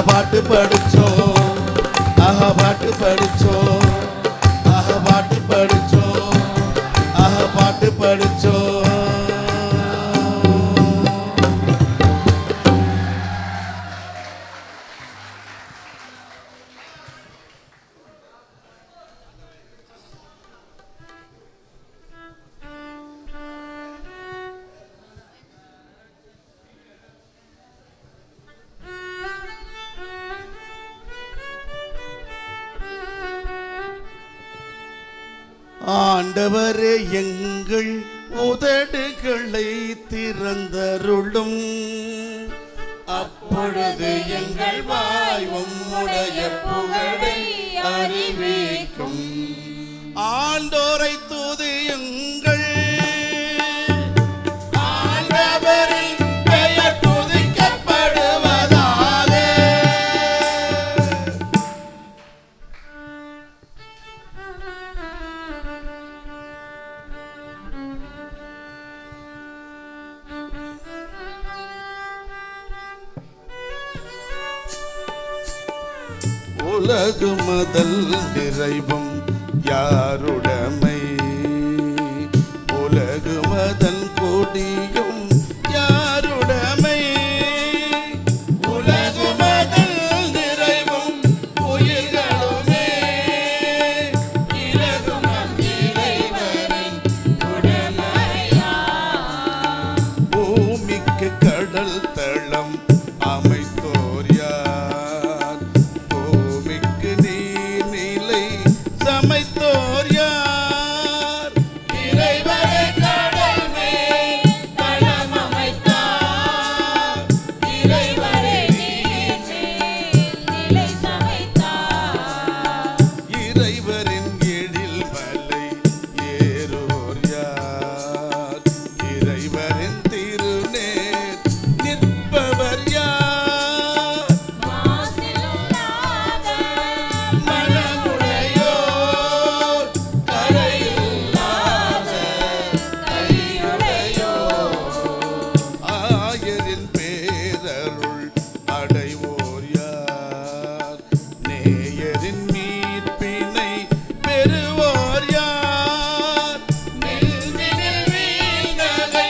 பாட்டு படிச்சோம் பாட்டு படிச்சோம் பாட்டு படிச்சோம். ஆண்டவரே எங்கள் உதடுகளை திறந்தருளும் அப்பொழுது எங்கள் வாய் உம்முடைய புகழை அறிவிக்கும். ஆண்டோரை துதியுங்கள் ஆண்டவரின் பெயர் துதிக்கப்படுவதாக. உலகு முதல் நிறைவும் யாருடைமை உலகு மதன் கொடியும் யாருடைமை உலகு மதல் நிறைவும் உயிர்களுமே இலகும் இறைவனின் உடைமையா. பூமிக்கு கடல் தளம் அமைத்தோர் யார் பூமிக்கு நீர்நிலை சமைத்தோர் யார் இறைவனே கடல் மேல் தளம் அமைத்தார் இறைவனே நீர் மேல் நிலை சமைத்தார் இறைவரின் எழில் மலை ஏறோர் யார் இறைவரின் திருநேர் நிற்பவர் யார் மாசில்லாத மனமுடையோர் கரையில்லாத கையுடையோர் ஆயரின் பேரருள் அடைவோர் யார் நேயரின் மீட்பினை பெறுவோர் யார் நெஞ்சினில் வீழ்ந்ததை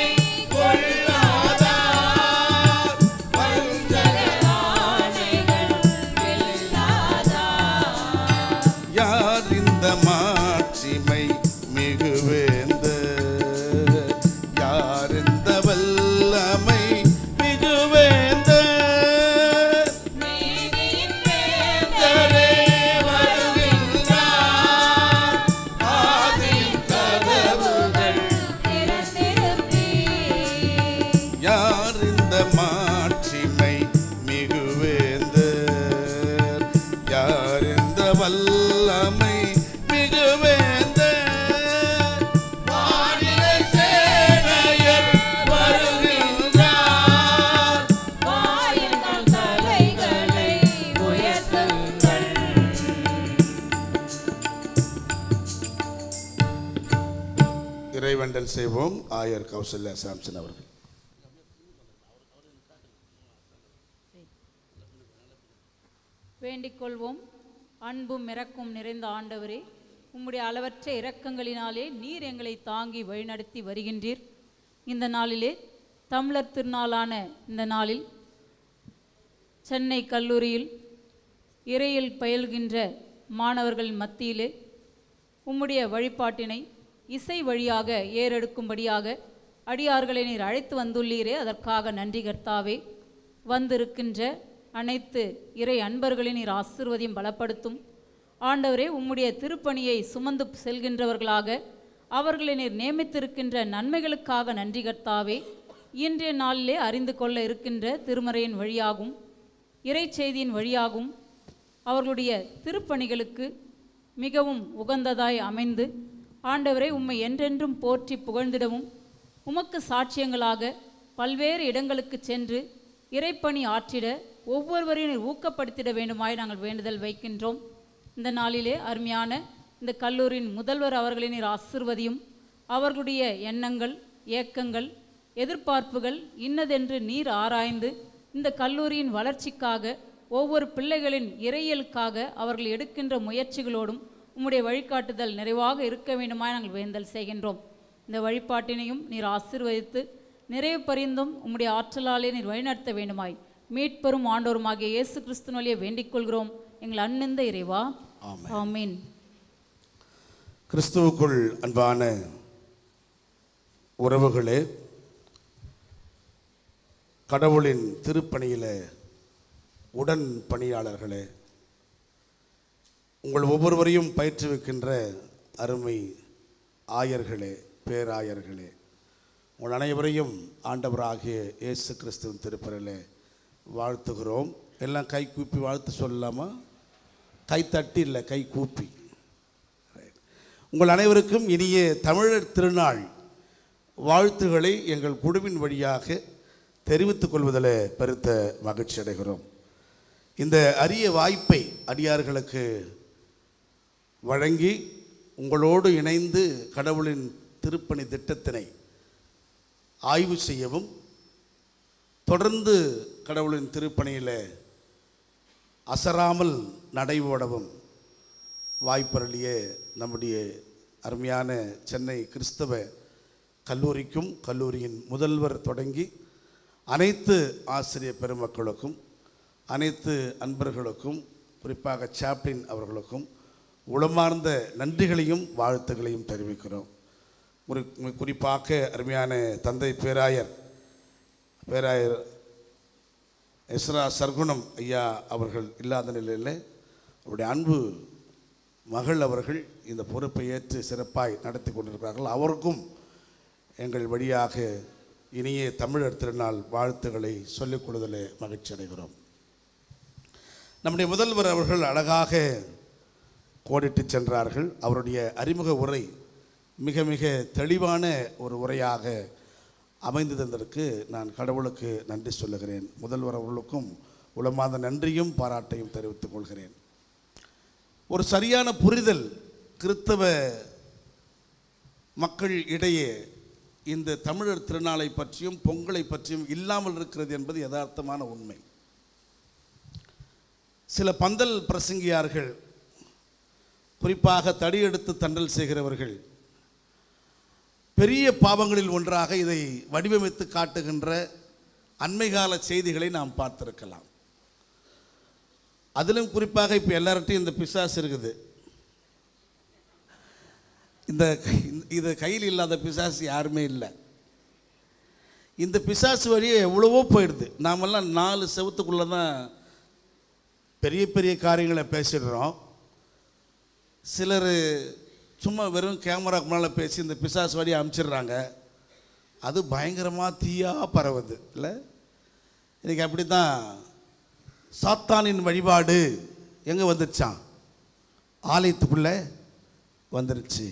கொள்ளாதார் வஞ்சகராணிகள் வெல்லாதார் யார் இந்த மாட்சிமை மிகுவேந்தர் யார் இந்த வல்லமை மிகுவேந்தர் வேண்டுதல் செய்வோம். ஆயர் கௌசல்யா சாம்சன் அவர்கள். வேண்டிக் கொள்வோம். அன்பும் இரக்கும் நிறைந்த ஆண்டவரே, உம்முடைய அளவற்ற இரக்கங்களினாலே நீர் எங்களை தாங்கி வழிநடத்தி வருகின்றீர். இந்த நாளிலே, தமிழர் திருநாளான இந்த நாளில் சென்னை கல்லூரியில் இறையில் பயில்கின்ற மாணவர்கள் மத்தியிலே உம்முடைய வழிபாட்டினை இசை வழியாக ஏறெடுக்கும்படியாக அடியார்களை நீர் அழைத்து வந்துள்ளீரே, அதற்காக நன்றி கர்த்தாவே. வந்திருக்கின்ற அனைத்து இறை அன்பர்களை நீர் ஆசீர்வதியும் பலப்படுத்தும் ஆண்டவரே. உம்முடைய திருப்பணியை சுமந்து செல்கின்றவர்களாக அவர்களை நீர் நியமித்திருக்கின்ற நன்மைகளுக்காக நன்றி கர்த்தாவே. இன்றைய நாளிலே அறிந்து கொள்ள இருக்கின்ற திருமறையின் வழியாகும் இறை செய்தியின் வழியாகும் அவர்களுடைய திருப்பணிகளுக்கு மிகவும் உகந்ததாய் அமைந்து ஆண்டவரை உம்மை என்றென்றும் போற்றி புகழ்ந்திடவும் உமக்கு சாட்சியங்களாக பல்வேறு இடங்களுக்கு சென்று இறைப்பணி ஆற்றிட ஒவ்வொருவரையும் ஊக்கப்படுத்திட வேண்டுமாய் நாங்கள் வேண்டுதல் வைக்கின்றோம். இந்த நாளிலே அருமையான இந்த கல்லூரியின் முதல்வர் அவர்களை நீர் ஆசீர்வதியும். அவர்களுடைய எண்ணங்கள், ஏக்கங்கள், எதிர்பார்ப்புகள் இன்னதென்று நீர் ஆராய்ந்து இந்த கல்லூரியின் வளர்ச்சிக்காக, ஒவ்வொரு பிள்ளைகளின் இறையியலுக்காக அவர்கள் எடுக்கின்ற முயற்சிகளோடும் உம்முடைய வழிகாட்டுதல் நிறைவாக இருக்க வேண்டுமாய் நாங்கள் வேண்டுதல் செய்கின்றோம். இந்த வழிபாட்டினையும் நீர் ஆசீர்வதித்து நிறைவு பரிந்தும் உம்முடைய ஆற்றலாலே நீர் வழிநடத்த வேண்டுமாய் மீட்பெரும் ஆண்டோருமாகிய இயேசு கிறிஸ்துவின் வழியே வேண்டிக் கொள்கிறோம் எங்கள் அன்னிந்த இறைவா. ஆமீன். கிறிஸ்துவுக்குள் அன்பான உறவுகளே, கடவுளின் திருப்பணியில உடன் பணியாளர்களே, உங்கள் ஒவ்வொருவரையும் பயிற்றுவிக்கின்ற அருமை ஆயர்களே, பேராயர்களே, உங்கள் அனைவரையும் ஆண்டவராகிய இயேசு கிறிஸ்துவின் திருப்பலிலே வாழ்த்துகிறோம். எல்லாம் கை கூப்பி வாழ்த்து சொல்லலாமா? கை தட்டி இல்லை, கை கூப்பி. உங்கள் அனைவருக்கும் இனிய தமிழர் திருநாள் வாழ்த்துக்களை எங்கள் குழுவின் வழியாக தெரிவித்துக் கொள்வதில் பெருத்த மகிழ்ச்சி அடைகிறோம். இந்த அரிய வாய்ப்பை அடியார்களுக்கு வழங்கி உங்களோடு இணைந்து கடவுளின் திருப்பணி திட்டத்தினை ஆய்வு செய்யவும், தொடர்ந்து கடவுளின் திருப்பணியில் அசராமல் நடைபோடவும் வாய்ப்பருளிய நம்முடைய அருமையான சென்னை கிறிஸ்தவ கல்லூரிக்கும் கல்லூரியின் முதல்வர் தொடங்கி அனைத்து ஆசிரியர் பெருமக்களுக்கும், அனைத்து அன்பர்களுக்கும், குறிப்பாக சாப்ளின் அவர்களுக்கும் உளமார்ந்த நன்றிகளையும் வாழ்த்துக்களையும் தெரிவிக்கிறோம். குறிப்பாக அருமையான தந்தை பேராயர் எஸ்ரா சர்க்குணம் ஐயா அவர்கள் இல்லாத நிலையில் அவருடைய அன்பு மகள் அவர்கள் இந்த பொறுப்பை ஏற்று சிறப்பாய் நடத்தி கொண்டிருக்கிறார்கள். அவருக்கும் எங்கள் வழியாக இனிய தமிழர் திருநாள் வாழ்த்துக்களை சொல்லிக் கொள்வதில் மகிழ்ச்சி அடைகிறோம். நம்முடைய முதல்வர் அவர்கள் அழகாக கோடிட்டு சென்றார்கள். அவருடைய அறிமுக உரை மிக மிக தெளிவான ஒரு உரையாக அமைந்ததற்கு நான் கடவுளுக்கு நன்றி சொல்லுகிறேன். முதல்வர் அவர்களுக்கும் உளமார்ந்த நன்றியும் பாராட்டையும் தெரிவித்துக் கொள்கிறேன். ஒரு சரியான புரிதல் கிறிஸ்தவ மக்கள் இடையே இந்த தமிழர் திருநாளை பற்றியும் பொங்கலை பற்றியும் இல்லாமல் இருக்கிறது என்பது யதார்த்தமான உண்மை. சில பந்தல் பிரசங்கியார்கள், குறிப்பாக தடியெடுத்து தண்டல் செய்கிறவர்கள், பெரிய பாவங்களில் ஒன்றாக இதை வடிவமைத்து காட்டுகின்ற அண்மைகால செய்திகளை நாம் பார்த்திருக்கலாம். அதிலும் குறிப்பாக இப்போ எல்லார்ட்டையும் இந்த பிசாசு இருக்குது. இது கையில் இல்லாத பிசாசு யாருமே இல்லை. இந்த பிசாசு வழியே எவ்வளவோ போயிடுது. நாமெல்லாம் 4 செவத்துக்குள்ளே தான் பெரிய பெரிய காரியங்களை பேசிடுறோம். சிலர் சும்மா வெறும் கேமராக்கு முன்னால் பேசி இந்த பிசாசு வழியை அனுப்பிச்சிடுறாங்க. அது பயங்கரமாக தீயாக பரவுது இல்லை? இன்றைக்கி அப்படி தான் சாத்தானின் வழிபாடு எங்கே வந்துருச்சான்? ஆலயத்துக்குள்ளே வந்துருச்சு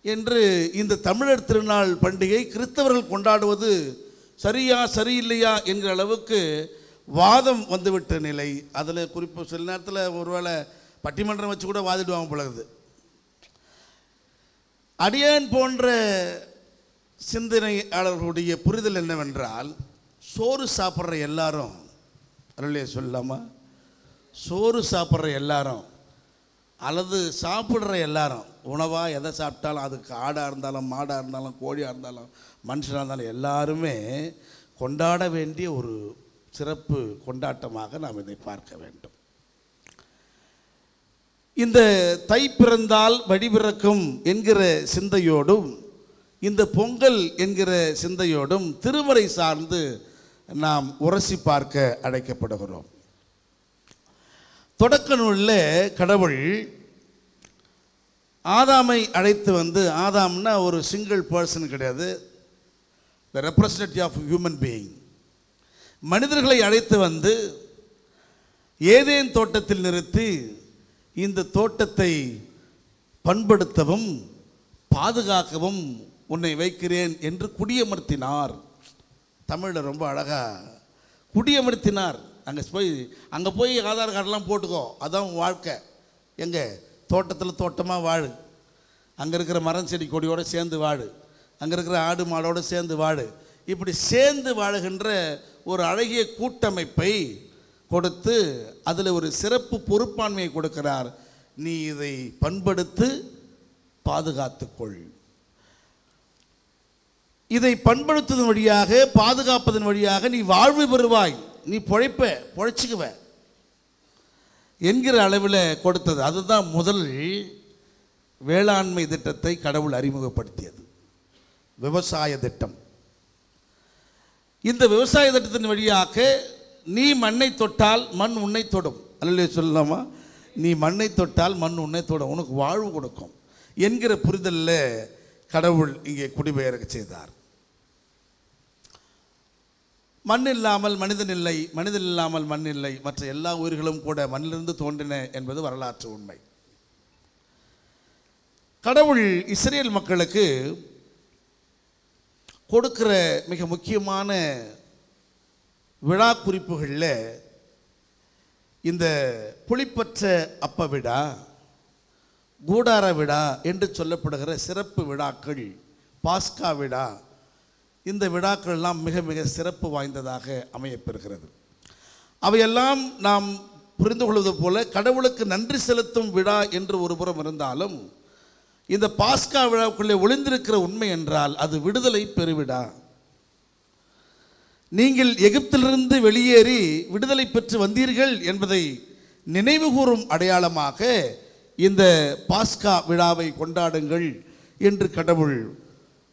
என்று இந்த தமிழர் திருநாள் பண்டிகை கிறிஸ்தவர்கள் கொண்டாடுவது சரியா சரியில்லையா என்கிற அளவுக்கு வாதம் வந்துவிட்ட நிலை. அதில் குறிப்பாக சில நேரத்தில் ஒருவேளை பட்டிமன்றம் வச்சு கூட வாதிடுவாங்க போலகுது. அடியான் போன்ற சிந்தனையாளர்களுடைய புரிதல் என்னவென்றால், சோறு சாப்பிட்ற எல்லாரும், அருளையே சொல்லாமா, சோறு சாப்பிட்ற எல்லாரும் அல்லது சாப்பிட்ற எல்லாரும் உணவாக எதை சாப்பிட்டாலும், அதுக்கு ஆடாக இருந்தாலும் மாடாக இருந்தாலும் கோழியாக இருந்தாலும் மனுஷனாக இருந்தாலும் எல்லாருமே கொண்டாட வேண்டிய ஒரு சிறப்பு கொண்டாட்டமாக நாம் இதை பார்க்க வேண்டும். இந்த தை பிறந்தால் வழிபிறக்கும் என்கிற சிந்தையோடும் இந்த பொங்கல் என்கிற சிந்தையோடும் திருமறை சார்ந்து நாம் உரசி பார்க்க அழைக்கப்படுகிறோம். தொடக்க நூலில் கடவுள் ஆதாமை அழைத்து வந்து, ஆதாம்னா ஒரு சிங்கிள் பர்சன் கிடையாது, the representative of human being, மனிதர்களை அழைத்து வந்து ஏதேன் தோட்டத்தில் நிறுத்தி இந்த தோட்டத்தை பண்படுத்தவும் பாதுகாக்கவும் உன்னை வைக்கிறேன் என்று குடியமர்த்தினார். தமிழில் ரொம்ப அழகாக குடியமர்த்தினார். அங்கே போய் ஆதார் கார்டெலாம் போட்டுக்கோ, அதான் வாழ்க்கை. எங்கே தோட்டத்தில் தோட்டமாக வாழு, அங்கே இருக்கிற மரம் செடி கொடியோடு சேர்ந்து வாழு, அங்கே இருக்கிற ஆடு மாடோடு சேர்ந்து வாழு. இப்படி சேர்ந்து வாழுகின்ற ஒரு அழகிய கூட்டமைப்பை கொடுத்து அதில் ஒரு சிறப்பு பொறுப்பாண்மையை கொடுக்கிறார். நீ இதை பண்படுத்து பாதுகாத்துக்கொள். இதை பண்படுத்துவதன் வழியாக பாதுகாப்பதன் வழியாக நீ வாழ்வு பெறுவாய், நீ பொழைச்சிக்குவ என்கிற அளவில் கொடுத்தது. அதுதான் முதல் வேளாண்மை திட்டத்தை கடவுள் அறிமுகப்படுத்தியது, விவசாய திட்டம். இந்த விவசாய திட்டத்தின் வழியாக நீ மண்ணை தொட்டால் மண் உன்னை தொடும். அல்ல சொல்லலாமா, நீ மண்ணை தொட்டால் மண் உன்னை தொடும், உனக்கு வாழ்வு கொடுக்கும் என்கிற புரிதலில் கடவுள் இங்கே குடிபெயர்க்க செய்தார். மண் இல்லாமல் மனிதன் இல்லை, மனிதன் இல்லாமல் மண் இல்லை, மற்ற எல்லா உயிர்களும் கூட மண்ணிலிருந்து தோன்றின என்பது வரலாற்று உண்மை. கடவுள் இஸ்ரேல் மக்களுக்கு கொடுக்கிற மிக முக்கியமான விழா குறிப்புகளில் இந்த புளிப்பற்ற அப்ப விழா, கூடார விழா என்று சொல்லப்படுகிற சிறப்பு விழாக்கள், பாஸ்கா விழா, இந்த விழாக்கள் எல்லாம் மிக மிக சிறப்பு வாய்ந்ததாக அமையப்பெறுகிறது. அவையெல்லாம் நாம் புரிந்து கொள்வது போல கடவுளுக்கு நன்றி செலுத்தும் விழா என்று ஒரு புறம் இருந்தாலும், இந்த பாஸ்கா விழாவுக்குள்ளே ஒளிந்திருக்கிற உண்மை என்றால் அது விடுதலை பெருவிழா. நீங்கள் எகிப்திலிருந்து வெளியேறி விடுதலை பெற்று வந்தீர்கள் என்பதை நினைவு கூறும் அடையாளமாக இந்த பாஸ்கா விழாவை கொண்டாடுங்கள் என்று கடவுள்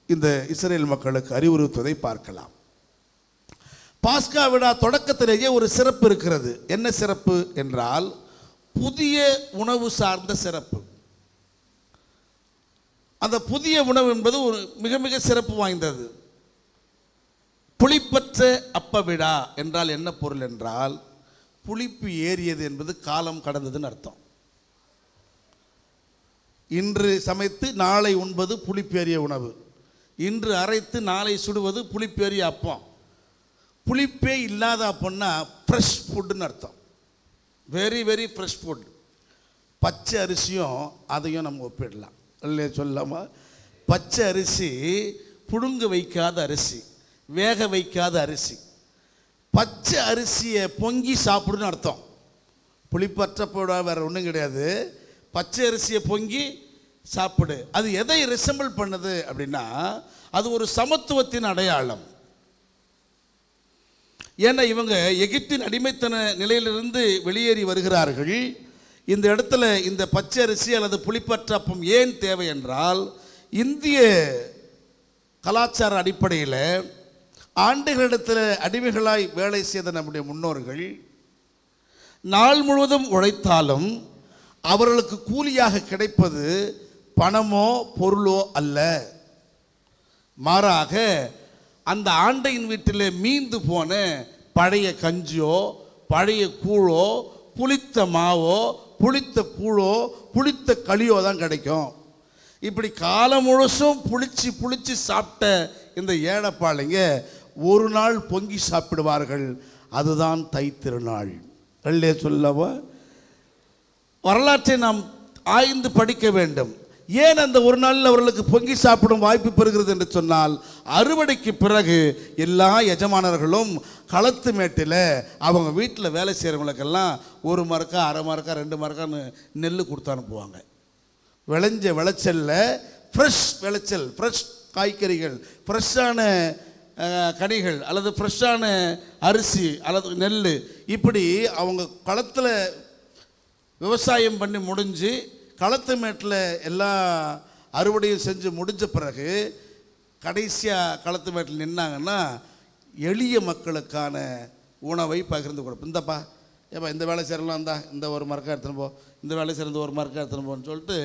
இந்த இஸ்ரேல் மக்களுக்கு அறிவுறுத்துவதை பார்க்கலாம். பாஸ்கா விழா தொடக்கத்திலேயே ஒரு சிறப்பு இருக்கிறது. என்ன சிறப்பு என்றால் புதிய உணவு சார்ந்த சிறப்பு. அந்த புதிய உணவு என்பது ஒரு மிக மிக சிறப்பு வாய்ந்தது. புளிப்பற்ற அப்ப விழா என்றால் என்ன பொருள் என்றால், புளிப்பு ஏறியது என்பது காலம் கடந்ததுன்னு அர்த்தம். இன்று சமைத்து நாளை உண்பது புளிப்பேறிய உணவு, இன்று அரைத்து நாளை சுடுவது புளிப்பேறிய அப்பம். புளிப்பே இல்லாத அப்பம்னா ஃப்ரெஷ் ஃபுட்டுன்னு அர்த்தம், வெரி வெரி ஃப்ரெஷ் ஃபுட். பச்சை அரிசியும் அதையும் நம்ம ஒப்பிடலாம், இல்லை சொல்லாமா. பச்சை அரிசி புழுங்க வைக்காத அரிசி, வேக வைக்காத அரிசி. பச்சை அரிசியை பொங்கி சாப்பிடுன்னு அர்த்தம். புளிப்பற்ற போட வேறு ஒன்றும் கிடையாது, பச்சை அரிசியை பொங்கி சாப்பிடு. அது எதை ரிசம்பிள் பண்ணுது அப்படின்னா, அது ஒரு சமத்துவத்தின் அடையாளம். ஏன்னா இவங்க எகிப்தின் அடிமைத்தன நிலையிலிருந்து வெளியேறி வருகிறார்கள். இந்த இடத்துல இந்த பச்சை அரிசி அல்லது புளிப்பற்ற அப்பம் ஏன் தேவை என்றால், இந்திய கலாச்சார அடிப்படையில் ஆண்டுகளிடத்தில் அடிமைகளாய் வேலை செய்த நம்முடைய முன்னோர்கள் நாள் முழுவதும் உழைத்தாலும் அவர்களுக்கு கூலியாக கிடைப்பது பணமோ பொருளோ அல்ல, மாறாக அந்த ஆண்டையின் வீட்டில் மீந்து போன பழைய கஞ்சியோ பழைய கூழோ புளித்த மாவோ புளித்த கூழோ புளித்த களியோ தான் கிடைக்கும். இப்படி காலம் முழுசும் புளிச்சு புளிச்சு சாப்பிட்ட இந்த ஏழைப்பாளைங்க ஒரு நாள் பொங்கி சாப்பிடுவார்கள். அதுதான் தை திருநாள். சொல்லவா, வரலாற்றை நாம் ஆய்ந்து படிக்க வேண்டும். ஏன் அந்த ஒரு நாளில் அவர்களுக்கு பொங்கி சாப்பிடும் வாய்ப்பு பெறுகிறது என்று சொன்னால், அறுவடைக்கு பிறகு எல்லா எஜமானர்களும் களத்து மேட்டில் அவங்க வீட்டில் வேலை செய்கிறவங்களுக்கெல்லாம் 1 மரக்கா 1/2 மரக்கா 2 மரக்கான்னு நெல் கொடுத்து அனுப்புவாங்க. விளைஞ்ச விளைச்சலில் ஃப்ரெஷ் விளைச்சல், ஃப்ரெஷ் காய்கறிகள், ஃப்ரெஷ்ஷான கனிகள் அல்லது ஃப்ரெஷ்ஷான அரிசி அல்லது நெல், இப்படி அவங்க களத்தில் விவசாயம் பண்ணி முடிஞ்சு களத்து மேட்டில் எல்லா அறுவடையும் செஞ்சு முடிஞ்ச பிறகு கடைசியாக களத்து மேட்டில் நின்னாங்கன்னா எளிய மக்களுக்கான உணவை பகிர்ந்து கொடுப்போம். இந்தப்பா ஏப்பா இந்த வேலை செய்யலாம், இந்தா இந்த 1 மரக்கா எடுத்துன்னு போ, இந்த வேலை செய்கிறது 1 மரக்கா எடுத்துன்னு போன்னு சொல்லிட்டு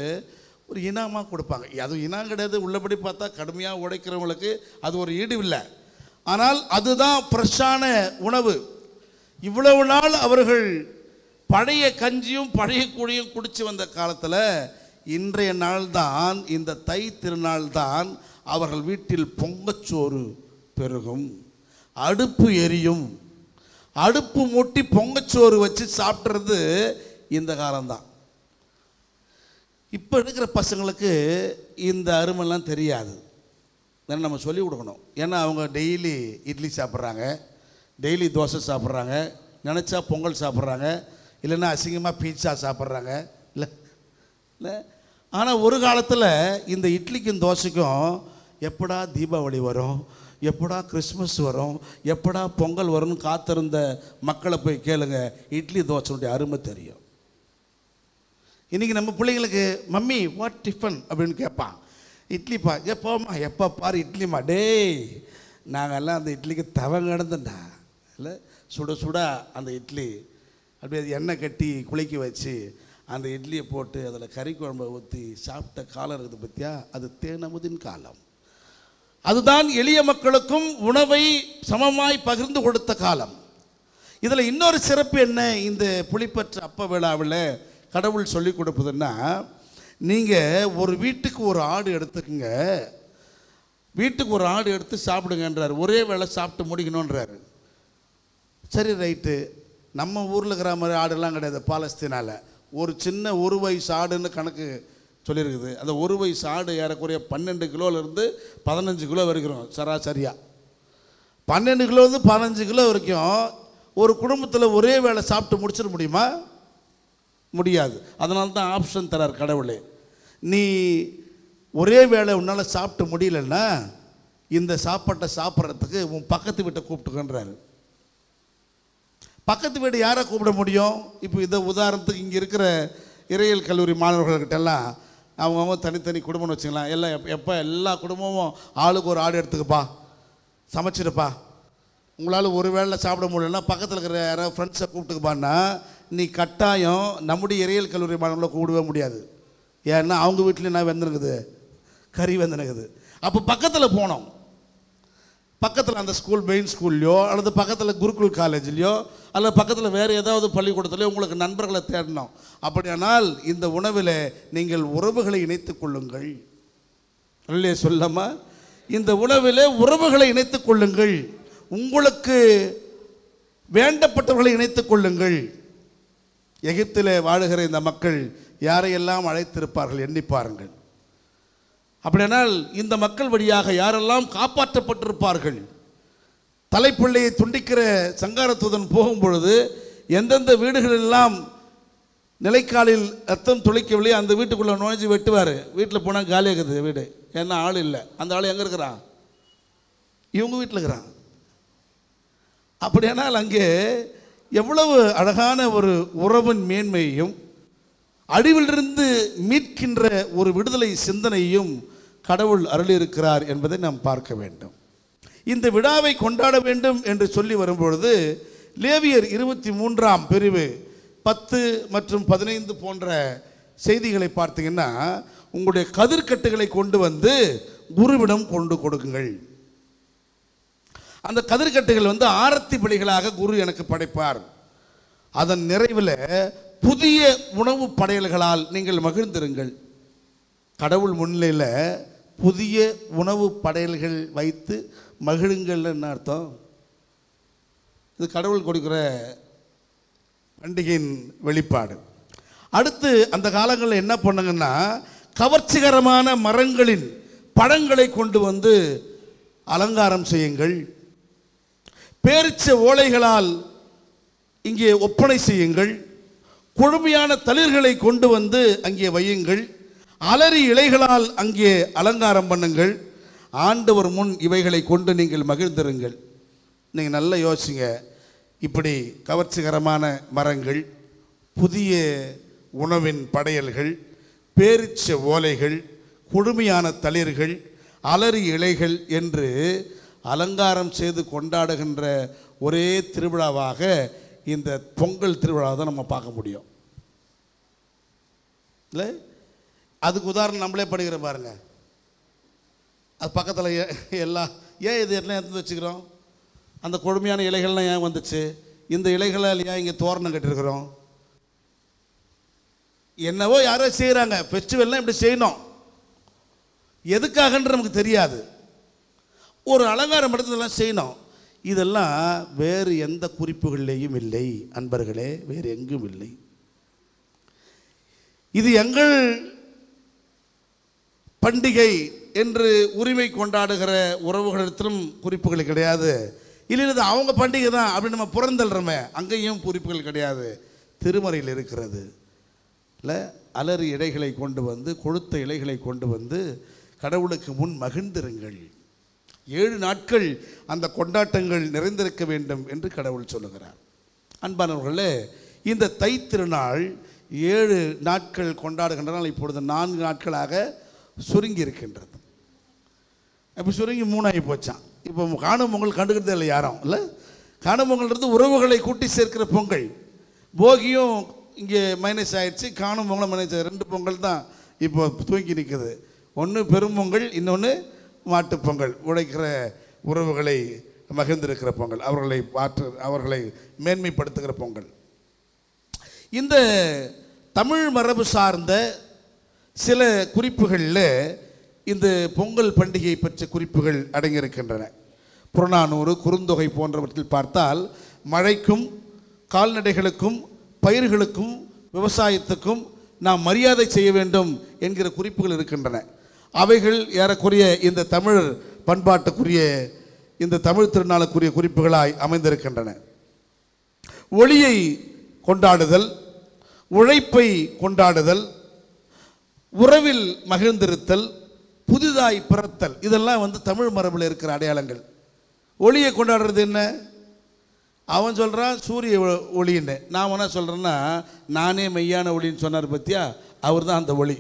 ஒரு இனாமாக கொடுப்பாங்க. அதுவும் இனம் கிடையாது, உள்ளபடி பார்த்தா கடுமையாக உழைக்கிறவங்களுக்கு அது ஒரு ஈடு இல்லை. ஆனால் அதுதான் ஃப்ரெஷ்ஷான உணவு. இவ்வளவு நாள் அவர்கள் பழைய கஞ்சியும் பழைய கூழியும் குடித்து வந்த காலத்தில் இன்றைய நாள்தான், இந்த தை திருநாள் தான் அவர்கள் வீட்டில் பொங்கச்சோறு பெருகும், அடுப்பு எரியும். அடுப்பு மூட்டி பொங்கச்சோறு வச்சு சாப்பிட்றது இந்த காலம்தான். இப்போ இருக்கிற பசங்களுக்கு இந்த அருமெல்லாம் தெரியாது. ஏன்னா நம்ம சொல்லிக் கொடுக்கணும். ஏன்னா அவங்க டெய்லி இட்லி சாப்பிட்றாங்க, டெய்லி தோசை சாப்பிட்றாங்க, நினச்சா பொங்கல் சாப்பிட்றாங்க, இல்லைன்னா அசிங்கமாக பீட்சா சாப்பிட்றாங்க. இல்லை ஆனால் ஒரு காலத்தில் இந்த இட்லிக்கும் தோசைக்கும் எப்படா தீபாவளி வரும், எப்படா கிறிஸ்மஸ் வரும், எப்படா பொங்கல் வரும்னு காத்திருந்த மக்களை போய் கேளுங்க, இட்லி தோசையுடைய அருமை தெரியும். இன்றைக்கி நம்ம பிள்ளைங்களுக்கு மம்மி வாட் டிஃபன் அப்படின்னு கேட்பான். இட்லிப்பா, எப்போம்மா எப்போ பாரு இட்லிம்மா. டேய் நாங்கள்லாம் அந்த இட்லிக்கு தவங்க கிடந்தண்டா. இல்லை சுட சுட அந்த இட்லி அப்படியே அது எண்ணெய் கட்டி குளிக்க வச்சு அந்த இட்லியை போட்டு அதில் கறி குழம்பை ஊற்றி சாப்பிட்ட காலம் இருக்குது பற்றியா, அது தேனமுதின் காலம். அதுதான் எளிய மக்களுக்கும் உணவை சமமாய் பகிர்ந்து கொடுத்த காலம். இதில் இன்னொரு சிறப்பு என்ன, இந்த புளிப்பற்ற அப்ப விழாவில் கடவுள் சொல்லி கொடுப்பதுன்னா, நீங்கள் ஒரு வீட்டுக்கு ஒரு ஆடு எடுத்துக்கங்க, வீட்டுக்கு ஒரு ஆடு எடுத்து சாப்பிடுங்கன்றார். ஒரே வேளை சாப்பிட்டு முடிக்கணுன்றார். சரி ரைட்டு, நம்ம ஊரில் இருக்கிற மாதிரி ஆடுலாம் கிடையாது. பாலஸ்தீனாவில் ஒரு சின்ன 1 வயசு ஆடுன்னு கணக்கு சொல்லியிருக்குது. அந்த 1 வயசு ஆடு ஏறக்குறைய 12 கிலோலேருந்து 15 கிலோ வரைக்கும் சராசரியாக. 12 கிலோலேருந்து 15 கிலோ வரைக்கும் ஒரு குடும்பத்தில் ஒரே வேளை சாப்பிட்டு முடிச்சிட முடியுமா? முடியாது. அதனால தான் ஆப்ஷன் தரார் கடவுளே. நீ ஒரே வேளை உன்னால் சாப்பிட்டு முடியலன்னா இந்த சாப்பாட்டை சாப்பிட்றதுக்கு உன் பக்கத்து வீட்டை கூப்பிட்டுக்கன்றாரு. பக்கத்து வீடு யாரை கூப்பிட முடியும்? இப்போ இதை உதாரணத்துக்கு இங்கே இருக்கிற இறையியல் கல்லூரி மாணவர்கள்கிட்டெல்லாம் அவங்க தனித்தனி குடும்பம்னு வச்சுக்கலாம். எல்லாம் எப்போ எல்லா குடும்பமும் ஆளுக்கு ஒரு ஆடு எடுத்துக்கப்பா, சமைச்சிருப்பா. உங்களால் ஒரு வேளை சாப்பிட முடியலன்னா பக்கத்தில் இருக்கிற யாராவது ஃப்ரெண்ட்ஸை கூப்பிட்டுக்குப்பான்னா நீ கட்டாயம் நம்முடைய இறையியல் கல்லூரி மாணவர்களை கூப்பிடவே முடியாது. ஏன்னா அவங்க வீட்லேயும் நான் வெந்துனுக்குது, கறி வெந்துனுக்குது. அப்போ பக்கத்தில் போனோம், பக்கத்தில் அந்த ஸ்கூல் மெயின் ஸ்கூல்லையோ அல்லது பக்கத்தில் குருகுல் காலேஜ்லையோ அல்லது பக்கத்தில் வேறு ஏதாவது பள்ளிக்கூடத்துலையோ உங்களுக்கு நண்பர்களை தேடணும். அப்படியானால் இந்த உணவில் நீங்கள் உறவுகளை இணைத்துக் கொள்ளுங்கள். இல்லையே சொல்லமா, இந்த உணவில் உறவுகளை இணைத்துக் கொள்ளுங்கள், உங்களுக்கு வேண்டப்பட்டவர்களை இணைத்துக் கொள்ளுங்கள். எகிப்திலே வாழுகிற இந்த மக்கள் யாரையெல்லாம் அழைத்திருப்பார்கள் எண்ணி பாருங்கள். அப்படியானால் இந்த மக்கள் வழியாக யாரெல்லாம் காப்பாற்றப்பட்டிருப்பார்கள். தலைப்பிள்ளையை துண்டிக்கிற சங்காரத்தூதன் போகும்பொழுது எந்தெந்த வீடுகளெல்லாம் நிலைக்காலில் ரத்தம் துளைக்கவில்லை அந்த வீட்டுக்குள்ளே நுழைஞ்சு வெட்டுவார். வீட்டில் போனால் காலியாகுது வீடு, ஏன்னா ஆள் இல்லை. அந்த ஆள் எங்கே இருக்கிறான்? இவங்க வீட்டில் இருக்கிறான். அப்படியானால் அங்கே எவ்வளவு அழகான ஒரு உறவின் மேன்மையையும் அழிவிலிருந்து மீட்கின்ற ஒரு விடுதலை சிந்தனையும் கடவுள் அருளியிருக்கிறார் என்பதை நாம் பார்க்க வேண்டும். இந்த விழாவை கொண்டாட வேண்டும் என்று சொல்லி வரும்பொழுது லேவியர் 23ஆம் பிரிவு 10 மற்றும் 15 போன்ற செய்திகளை பார்த்தீங்கன்னா, உங்களுடைய கதிர்கட்டுகளை கொண்டு வந்து குருவிடம் கொண்டு கொடுக்குங்கள். அந்த கதிர்கட்டுகள் ஆரத்தி பலிகளாக குரு எனக்கு படைப்பார். அதன் நிறைவில் புதிய உணவு படையல்களால் நீங்கள் மகிழ்ந்திருங்கள். கடவுள் முன்னிலையில் புதிய உணவு படையல்கள் வைத்து மகிழுங்கள்னு என்ன அர்த்தம்? இது கடவுள் கொடுக்கிற பண்டிகையின் வெளிப்பாடு. அடுத்து அந்த காலங்களில் என்ன பண்ணுங்கன்னா, கவர்ச்சிகரமான மரங்களின் பழங்களை கொண்டு வந்து அலங்காரம் செய்யுங்கள். பேரிச்ச ஓலைகளால் இங்கே ஒப்பனை செய்யுங்கள். கொழுமையான தளிர்களை கொண்டு வந்து அங்கே வையுங்கள். அலரி இலைகளால் அங்கே அலங்காரம் பண்ணுங்கள். ஆண்டவர் முன் இவைகளை கொண்டு நீங்கள் மகிழ்ந்திருங்கள். நீங்கள் நல்லா யோசிங்க. இப்படி கவர்ச்சிகரமான மரங்கள், புதிய உணவின் படையல்கள், பேரிச்ச ஓலைகள், கொழுமையான தளிர்கள், அலரி இலைகள் என்று அலங்காரம் செய்து கொண்டாடுகின்ற ஒரே திருவிழாவாக இந்த பொங்கல் திருவிழாவை தான் நம்ம பார்க்க முடியும். இல்லை, அதுக்கு உதாரணம் நம்மளே படிக்கிற பாருங்க. அது பக்கத்தில் ஏன் இது எல்லாம் எடுத்து வச்சுக்கிறோம்? அந்த கொழுமையான இலைகள்லாம் ஏன் வந்துச்சு? இந்த இலைகளால் ஏன் இங்கே தோரணம் கட்டிருக்கிறோம்? என்னவோ யாரோ செய்கிறாங்க, ஃபெஸ்டிவல்லாம் இப்படி செய்யணும். எதுக்காகன்ற நமக்கு தெரியாது. ஒரு அலங்காரம் எடுத்ததெல்லாம் செய்யணும். இதெல்லாம் வேறு எந்த குறிப்புகளிலேயும் இல்லை அன்பர்களே, வேறு எங்கும் இல்லை. இது எங்கள் பண்டிகை என்று உரிமை கொண்டாடுகிற உறவுகளிடத்திலும் குறிப்புகள் கிடையாது. இல்லை அவங்க பண்டிகை தான் அப்படின்னு நம்ம புறந்தல்றோமே, அங்கேயும் குறிப்புகள் கிடையாது. திருமறையில் இருக்கிறது. இல்லை, அலரி இலைகளை கொண்டு வந்து, கொழுத்த இலைகளை கொண்டு வந்து கடவுளுக்கு முன் மகிழ்ந்திருங்கள். 7 நாட்கள் அந்த கொண்டாட்டங்கள் நிறைந்திருக்க வேண்டும் என்று கடவுள் சொல்லுகிறார். அன்பானவர்களே, இந்த தை திருநாள் 7 நாட்கள் கொண்டாடுகின்றனால் இப்பொழுது 4 நாட்களாக சுருங்கி இருக்கின்றது. இப்போ சுருங்கி 3 ஆகி போச்சான். இப்போ காணும் பொங்கல் கண்டுக்கிறதே இல்லை யாரும். இல்லை, காணும் பொங்கல்ன்றது உறவுகளை கூட்டி சேர்க்கிற பொங்கல். போகியும் இங்கே மைனஸ் ஆயிடுச்சு, காணும் பொங்கலும் மைனஸ் ஆயிடுச்சு. 2 பொங்கல் தான் இப்போ தூக்கி நிற்குது. ஒன்று பெரும்பொங்கல், இன்னொன்று மாட்டுப்பொங்கல். உழைக்கிற உறவுகளை மகிழ்ந்திருக்கிற பொங்கல், அவர்களை மேன்மைப்படுத்துகிற பொங்கல். இந்த தமிழ் மரபு சார்ந்த சில குறிப்புகளில் இந்த பொங்கல் பண்டிகை பற்றிய குறிப்புகள் அடங்கியிருக்கின்றன. புறநானூறு, குறுந்தொகை போன்றவற்றில் பார்த்தால் மழைக்கும், கால்நடைகளுக்கும், பயிர்களுக்கும், விவசாயத்துக்கும் நாம் மரியாதை செய்ய வேண்டும் என்கிற குறிப்புகள் இருக்கின்றன. அவைகள் ஏறக்குறைய இந்த தமிழ் பண்பாட்டுக்குரிய, இந்த தமிழ் திருநாளுக்குரிய குறிப்புகளாய் அமைந்திருக்கின்றன. ஒளியை கொண்டாடுதல், உழைப்பை கொண்டாடுதல், உறவில் மகிழ்ந்திருத்தல், புதிதாய் பிறத்தல், இதெல்லாம் தமிழ் மரபில் இருக்கிற அடையாளங்கள். ஒளியை கொண்டாடுறது என்ன? அவன் சொல்கிறான் சூரிய ஒளின்னு, நான் என்ன சொல்கிறேன்னா நானே மெய்யான ஒளின்னு சொன்னார் பற்றியா, அவர் தான் அந்த ஒளி,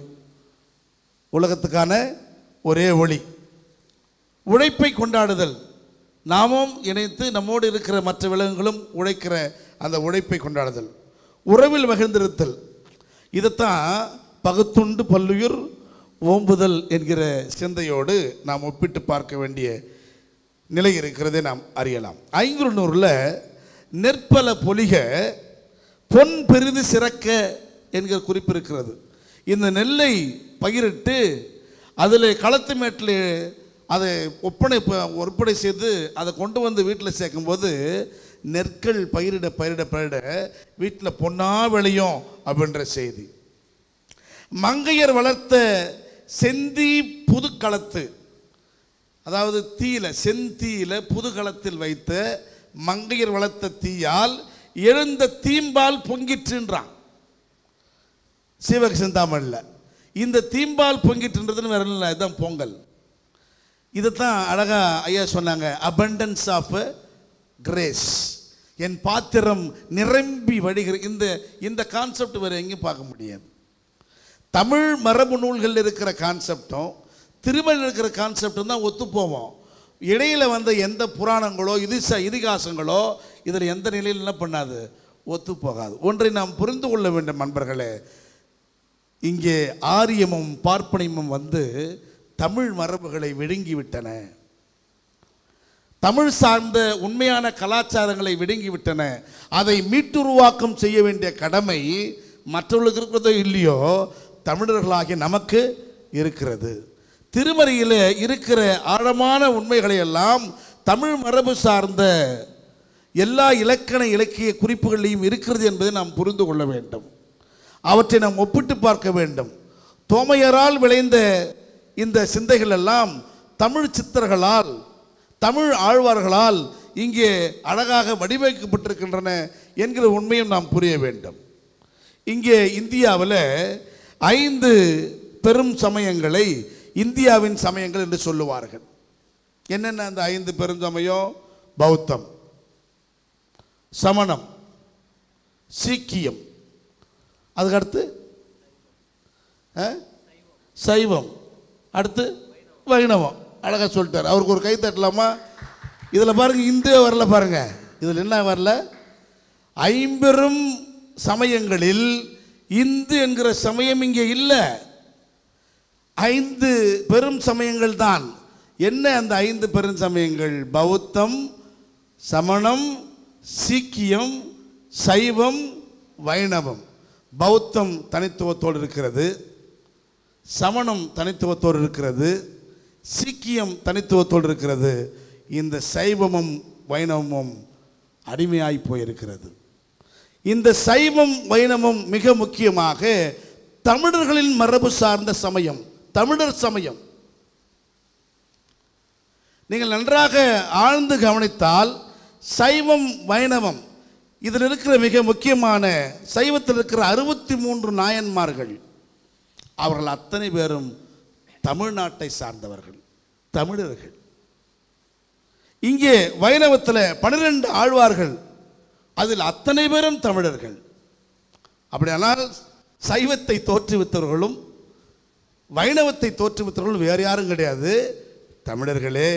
உலகத்துக்கான ஒரே ஒளி. உழைப்பை கொண்டாடுதல், நாமும் இணைத்து நம்மோடு இருக்கிற மற்ற விலங்குகளும் உழைக்கிற அந்த உழைப்பை கொண்டாடுதல். உறவில் மகிழ்ந்திருத்தல், இதைத்தான் பகுத்துண்டு பல்லுயிர் ஓம்புதல் என்கிற சிந்தையோடு நாம் ஒப்பிட்டு பார்க்க வேண்டிய நிலை இருக்கிறதை நாம் அறியலாம். 500 நெற்பல பொலிக பொன் பெரிது சிறக்க என்கிற குறிப்பு இருக்கிறது. இந்த நெல்லை பயிரிட்டு அதில் களத்து மேட்டில் அதை ஒப்படை செய்து அதை கொண்டு வந்து வீட்டில் சேர்க்கும்போது நெற்கள் பயிரிட பயிரிட பயிரிட வீட்டில் பொன்னா விளையும் அப்படின்ற செய்தி. மங்கையர் வளர்த்த செந்தி புதுக்களத்து, அதாவது தீயில, செந்தீயில புதுகளத்தில் வைத்த மங்கையர் வளர்த்த தீயால் எழுந்த தீம்பால் பொங்கிற்றுன்றான் சீவக சிந்தாமணியில். இந்த தீம்பால் பொங்கிட்டுன்றதுன்னு வேற இல்லை, இதுதான் பொங்கல். இதைத்தான் அழகா ஐயா சொன்னாங்க, அபண்டன்ஸ் ஆஃப் கிரேஸ், என் பாத்திரம் நிரம்பி வடிகிற. இந்த கான்செப்ட் வேறு எங்கேயும் பார்க்க முடியாது. தமிழ் மரபு நூல்கள் இருக்கிற கான்செப்டும் திருமணம் இருக்கிற கான்செப்டும் தான் ஒத்து போவோம். இடையில வந்த எந்த புராணங்களோ இதிகாசங்களோ இதில் எந்த நிலையில் என்ன பண்ணாது, ஒத்து போகாது. ஒன்றை நாம் புரிந்து கொள்ள வேண்டும் நண்பர்களே, இங்கே ஆரியமும் பார்ப்பனியமும் தமிழ் மரபுகளை விழுங்கிவிட்டன. தமிழ் சார்ந்த உண்மையான கலாச்சாரங்களை விழுங்கிவிட்டன. அதை மீட்டுருவாக்கம் செய்ய வேண்டிய கடமை மற்றவர்களுக்கு இருக்கிறதோ இல்லையோ தமிழர்களாகிய நமக்கு இருக்கிறது. திருமறையில் இருக்கிற ஆழமான உண்மைகளை எல்லாம் தமிழ் மரபு சார்ந்த எல்லா இலக்கண இலக்கிய குறிப்புகளையும் இருக்கிறது என்பதை நாம் புரிந்து கொள்ள வேண்டும். அவற்றை நாம் ஒப்பிட்டு பார்க்க வேண்டும். தோமையரால் விளைந்த இந்த சிந்தைகள் எல்லாம் தமிழ் சித்தர்களால், தமிழ் ஆழ்வார்களால் இங்கே அழகாக வடிவமைக்கப்பட்டிருக்கின்றன என்கிற உண்மையும் நாம் புரிய வேண்டும். இங்கே இந்தியாவில் 5 பெரும் சமயங்களை இந்தியாவின் சமயங்கள் என்று சொல்லுவார்கள். என்னென்ன அந்த 5 பெரும் சமயம்? பௌத்தம், சமணம், சீக்கியம், அதுக்கடுத்து சைவம், அடுத்து வைணவம். அழகாக சொல்லிட்டார். அவருக்கு ஒரு கை தட்டலாமா? இதில் பாருங்க, இந்து வரல பாருங்க, இதில் என்ன வரல? 5 சமயங்களில் இந்து என்கிற சமயம் இங்கே இல்லை. 5 பெரும் சமயங்கள் தான். என்ன அந்த 5 பெரும் சமயங்கள்? பௌத்தம், சமணம், சீக்கியம், சைவம், வைணவம். பௌத்தம் தனித்துவத்தோடு இருக்கிறது, சமணம் தனித்துவத்தோடு இருக்கிறது, சீக்கியம் தனித்துவத்தோடு இருக்கிறது. இந்த சைவமும் வைணவமும் அடிமையாய் போயிருக்கிறது. இந்த சைவம் வைணவம் மிக முக்கியமாக தமிழர்களின் மரபு சார்ந்த சமயம், தமிழர் சமயம். நீங்கள் நன்றாக ஆழ்ந்து கவனித்தால் சைவம் வைணவம் இதில் இருக்கிற மிக முக்கியமான, சைவத்தில் இருக்கிற 63 நாயன்மார்கள், அவர்கள் அத்தனை பேரும் தமிழ்நாட்டை சார்ந்தவர்கள், தமிழர்கள். இங்கே வைணவத்தில் 12 ஆழ்வார்கள், அதில் அத்தனை பேரும் தமிழர்கள். அப்படியானால் சைவத்தை தோற்றுவித்தவர்களும் வைணவத்தை தோற்றுவித்தவர்களும் வேறு யாரும் கிடையாது, தமிழர்களே.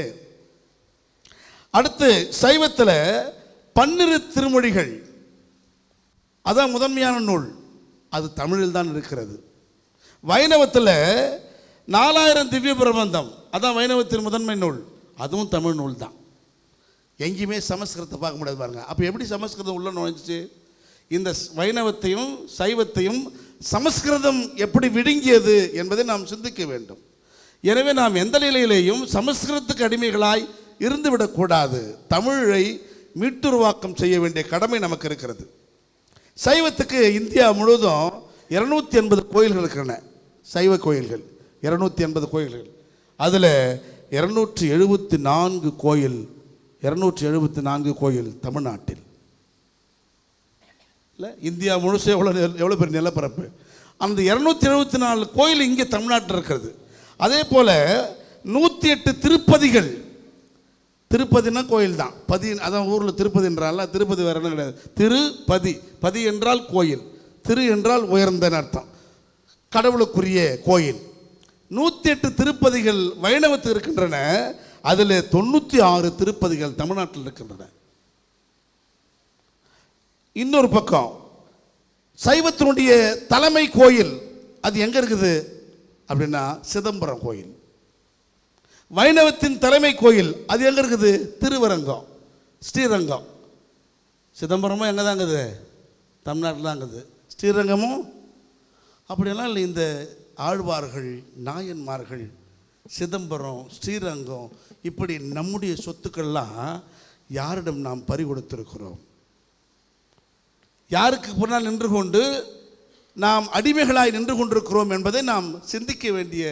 அடுத்து சைவத்தில் 12 திருமொழிகள், அதான் முதன்மையான நூல், அது தமிழில் தான் இருக்கிறது. வைணவத்தில் 4000 திவ்ய பிரபந்தம், அதான் வைணவத்தின் முதன்மை நூல், அதுவும் தமிழ் நூல் தான். எங்கேயுமே சமஸ்கிருதத்தை பார்க்க முடியாது பாருங்க. அப்போ எப்படி சமஸ்கிருதம் உள்ள நுழைஞ்சிச்சு? இந்த வைணவத்தையும் சைவத்தையும் சமஸ்கிருதம் எப்படி விழுங்கியது என்பதை நாம் சிந்திக்க வேண்டும். எனவே நாம் எந்த நிலையிலேயும் சமஸ்கிருதத்துக்கு அடிமைகளாய் இருந்துவிடக்கூடாது. தமிழை மீட்டுருவாக்கம் செய்ய வேண்டிய கடமை நமக்கு இருக்கிறது. சைவத்துக்கு இந்தியா முழுவதும் 280 கோயில்கள் இருக்கின்றன. சைவ கோயில்கள் 280 கோயில்கள். அதில் 274 கோயில் தமிழ்நாட்டில். இல்லை, இந்தியா முழுசு எவ்வளோ பெரிய நிலப்பரப்பு. அந்த 274 கோயில் இங்கே தமிழ்நாட்டில் இருக்கிறது. அதே போல் 108 திருப்பதிகள். திருப்பதினா கோயில் தான், பதி அதான் ஊரில் திருப்பதி என்றால, திருப்பதி வேறு என்ன கிடையாது, திருப்பதி. பதி என்றால் கோயில், திரு என்றால் உயர்ந்தன்னு அர்த்தம், கடவுளுக்குரிய கோயில். 108 திருப்பதிகள் வைணவத்தில் இருக்கின்றன. அதில் 96 திருப்பதிகள் தமிழ்நாட்டில் இருக்கின்றன. இன்னொரு பக்கம் சைவத்தினுடைய தலைமை கோயில் அது எங்கே இருக்குது அப்படின்னா சிதம்பரம் கோயில். வைணவத்தின் தலைமை கோயில் அது எங்கே இருக்குது? திருவரங்கம், ஸ்ரீரங்கம். சிதம்பரமும் எங்கே தாங்குது? தமிழ்நாட்டில் தாங்குது. ஸ்ரீரங்கமும் அப்படியெல்லாம் இல்லை. இந்த ஆழ்வார்கள், நாயன்மார்கள், சிதம்பரம், ஸ்ரீரங்கம், இப்படி நம்முடைய சொத்துக்கள்லாம் யாரிடம் நாம் பறி கொடுத்திருக்கிறோம்? யாருக்கு பின்னால் நின்று கொண்டு நாம் அடிமைகளாய் நின்று கொண்டிருக்கிறோம் என்பதை நாம் சிந்திக்க வேண்டிய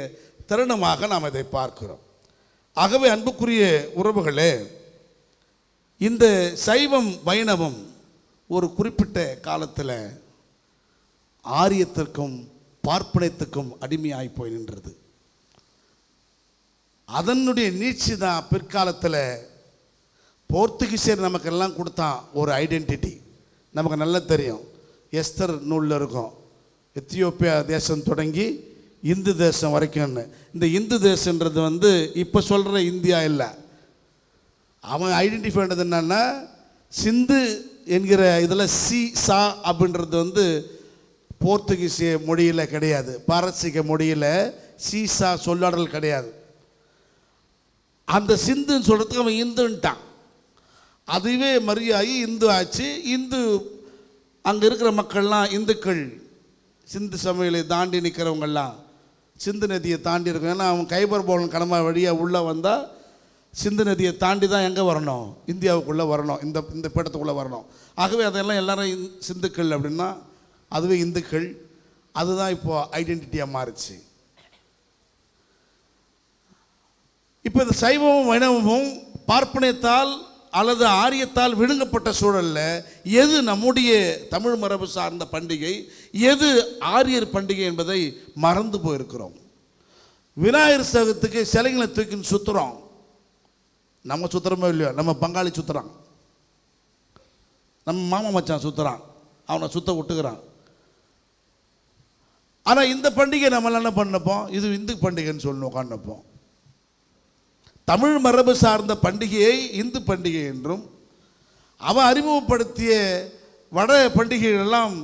தருணமாக நாம் அதை பார்க்கிறோம். ஆகவே அன்புக்குரிய உறவுகளே, இந்த சைவம் வைணவம் ஒரு குறிப்பிட்ட காலத்தில் ஆரியத்திற்கும் பார்ப்பனத்துக்கும் அடிமையாய் போய் நின்றது. அதனுடைய நீட்சி தான் பிற்காலத்தில் போர்த்துகீசியர் நமக்கெல்லாம் கொடுத்தான் ஒரு ஐடென்டிட்டி. நமக்கு நல்லா தெரியும், எஸ்தர் நூலில் இருக்கும், எத்தியோப்பியா தேசம் தொடங்கி இந்து தேசம் வரைக்கும்னு. இந்த இந்து தேசன்றது இப்போ சொல்கிற இந்தியா இல்லை. அவன் ஐடென்டிஃபை பண்ணுறது என்னன்னா, சிந்து என்கிற இதில் சி சா அப்படின்றது போர்த்துகீசிய மொழியில் கிடையாது, பாரசீக மொழியில் சீசா சொல்லாடல் கிடையாது. அந்த சிந்துன்னு சொல்கிறதுக்கு அவன் இந்துன்ட்டான். அதுவே மரியாதை இந்து ஆச்சு. இந்து அங்கே இருக்கிற மக்கள்லாம் இந்துக்கள், சிந்து சமையலை தாண்டி நிற்கிறவங்கெல்லாம், சிந்து நதியை தாண்டி இருக்கும். ஏன்னா அவன் கைபர் போலன் கடமை வழியாக உள்ளே வந்தால் சிந்து நதியை தாண்டி தான் எங்கே வரணும்? இந்தியாவுக்குள்ளே வரணும், இந்த பீடத்துக்குள்ளே வரணும். ஆகவே அதெல்லாம் எல்லாரும் சிந்துக்கள் அப்படின்னா அதுவே இந்துக்கள். அதுதான் இப்போது ஐடென்டிட்டியாக மாறிச்சு. இப்போ இந்த சைவமும் வைணவமும் பார்ப்பனியத்தால் அல்லது ஆரியத்தால் விழுங்கப்பட்ட சூழலில் எது நம்முடைய தமிழ் மரபு சார்ந்த பண்டிகை, எது ஆரியர் பண்டிகை என்பதை மறந்து போயிருக்கிறோம். விநாயகர் சதுர்த்திக்கு சிலைங்களை தூக்கின்னு சுற்றுறோம். நம்ம சுற்றுறோமோ இல்லையோ, நம்ம பங்காளி சுற்றுறான், நம்ம மாமா மச்சான் சுற்றுறான், அவனை சுத்த விட்டுக்கிறான். ஆனால் இந்த பண்டிகை நம்மளாம் என்ன பண்ணப்போம், இது இந்து பண்டிகைன்னு சொல்லணும் உட்காந்துப்போம். தமிழ் மரபு சார்ந்த பண்டிகையை இந்து பண்டிகை என்றும், அவன் அறிமுகப்படுத்திய வட பண்டிகைகளெல்லாம்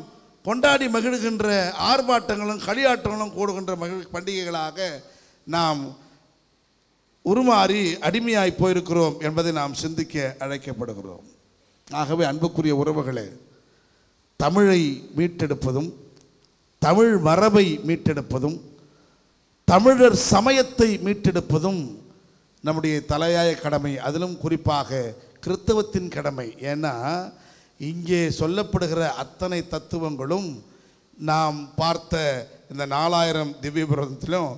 கொண்டாடி மகிழ்கின்ற ஆர்ப்பாட்டங்களும் களியாட்டங்களும் கூடுகின்ற பண்டிகைகளாக நாம் உருமாறி அடிமையாய் போயிருக்கிறோம் என்பதை நாம் சிந்திக்க அழைக்கப்படுகிறோம். ஆகவே அன்புக்குரிய உறவுகளே, தமிழை மீட்டெடுப்பதும் தமிழ் மரபை மீட்டெடுப்பதும் தமிழர் சமயத்தை மீட்டெடுப்பதும் நம்முடைய தலையாய கடமை. அதிலும் குறிப்பாக கிறிஸ்தவத்தின் கடமை. ஏன்னா இங்கே சொல்லப்படுகிற அத்தனை தத்துவங்களும் நாம் பார்த்த இந்த 4000 திவ்ய பிரபந்தத்திலும்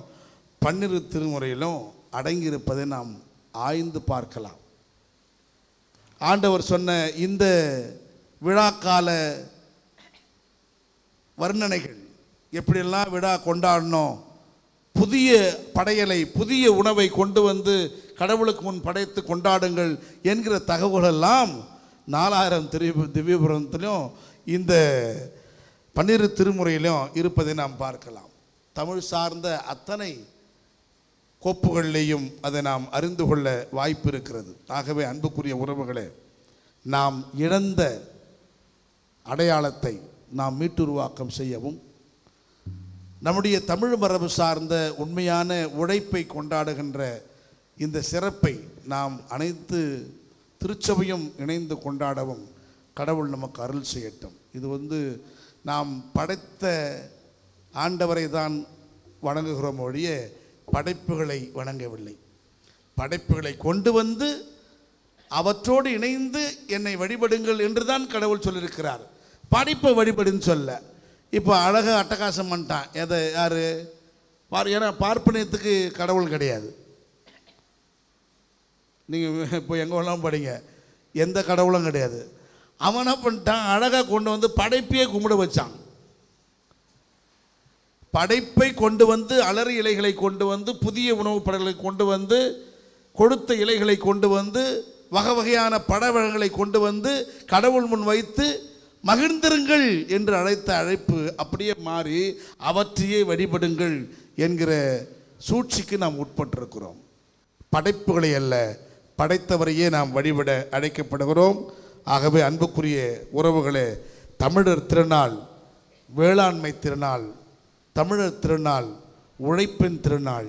12 திருமுறையிலும் அடங்கியிருப்பதை நாம் ஆய்ந்து பார்க்கலாம். ஆண்டவர் சொன்ன இந்த விழாக்கால வர்ணனைகள், எப்படியெல்லாம் விழா கொண்டாடணும், புதிய படையலை புதிய உணவை கொண்டு வந்து கடவுளுக்கு முன் படைத்து கொண்டாடுங்கள் என்கிற தகவலெல்லாம் 4000 திவ்ய பிரபந்தத்திலும் இந்த 12 திருமுறையிலும் இருப்பதை நாம் பார்க்கலாம். தமிழ் சார்ந்த அத்தனை கோப்புகளிலேயும் அதை நாம் அறிந்து கொள்ள வாய்ப்பு இருக்கிறது. ஆகவே அன்புக்குரிய உறவுகளே, நாம் இழந்த அடையாளத்தை நாம் மீட்டுருவாக்கம் செய்யவும், நம்முடைய தமிழ் மரபு சார்ந்த உண்மையான உழைப்பை கொண்டாடுகின்ற இந்த சிறப்பை நாம் அனைத்து திருச்சபையும் இணைந்து கொண்டாடவும் கடவுள் நமக்கு அருள் செய்யட்டும். இது நாம் படைத்த ஆண்டவரை தான் வணங்குகிறோம் ஒழிய படைப்புகளை வணங்கவில்லை. படைப்புகளை கொண்டு வந்து அவற்றோடு இணைந்து என்னை வழிபடுங்கள் என்று தான் கடவுள் சொல்லியிருக்கிறார். படைப்பை வழிபடுன்னு சொல்ல. இப்போ அழகாக அட்டகாசம் பண்ணிட்டான். எதை யார் ஏன்னா பார்ப்பனியத்துக்கு கடவுள் கிடையாது. நீங்கள் இப்போ எங்கே வேணாலும் படிங்க, எந்த கடவுளும் கிடையாது. அவன் என்ன பண்ணிட்டான், அழகாக கொண்டு வந்து படைப்பையே கும்பிட வச்சான். படைப்பை கொண்டு வந்து அலறி இலைகளை கொண்டு வந்து புதிய உணவுப் படைகளை கொண்டு வந்து கொடுத்த இலைகளை கொண்டு வந்து வகை வகையான படவகைகளை கொண்டு வந்து கடவுள் முன் வைத்து மகிழ்ந்திருங்கள் என்று அழைத்த அழைப்பு அப்படியே மாறி அவற்றையே வழிபடுங்கள் என்கிற சூழ்ச்சிக்கு நாம் உட்பட்டிருக்கிறோம். படைப்புகளை அல்ல, படைத்தவரையே நாம் வழிபட அழைக்கப்படுகிறோம். ஆகவே அன்புக்குரிய உறவுகளே, தமிழர் திருநாள் வேளாண்மை திருநாள், தமிழர் திருநாள் உழைப்பின் திருநாள்.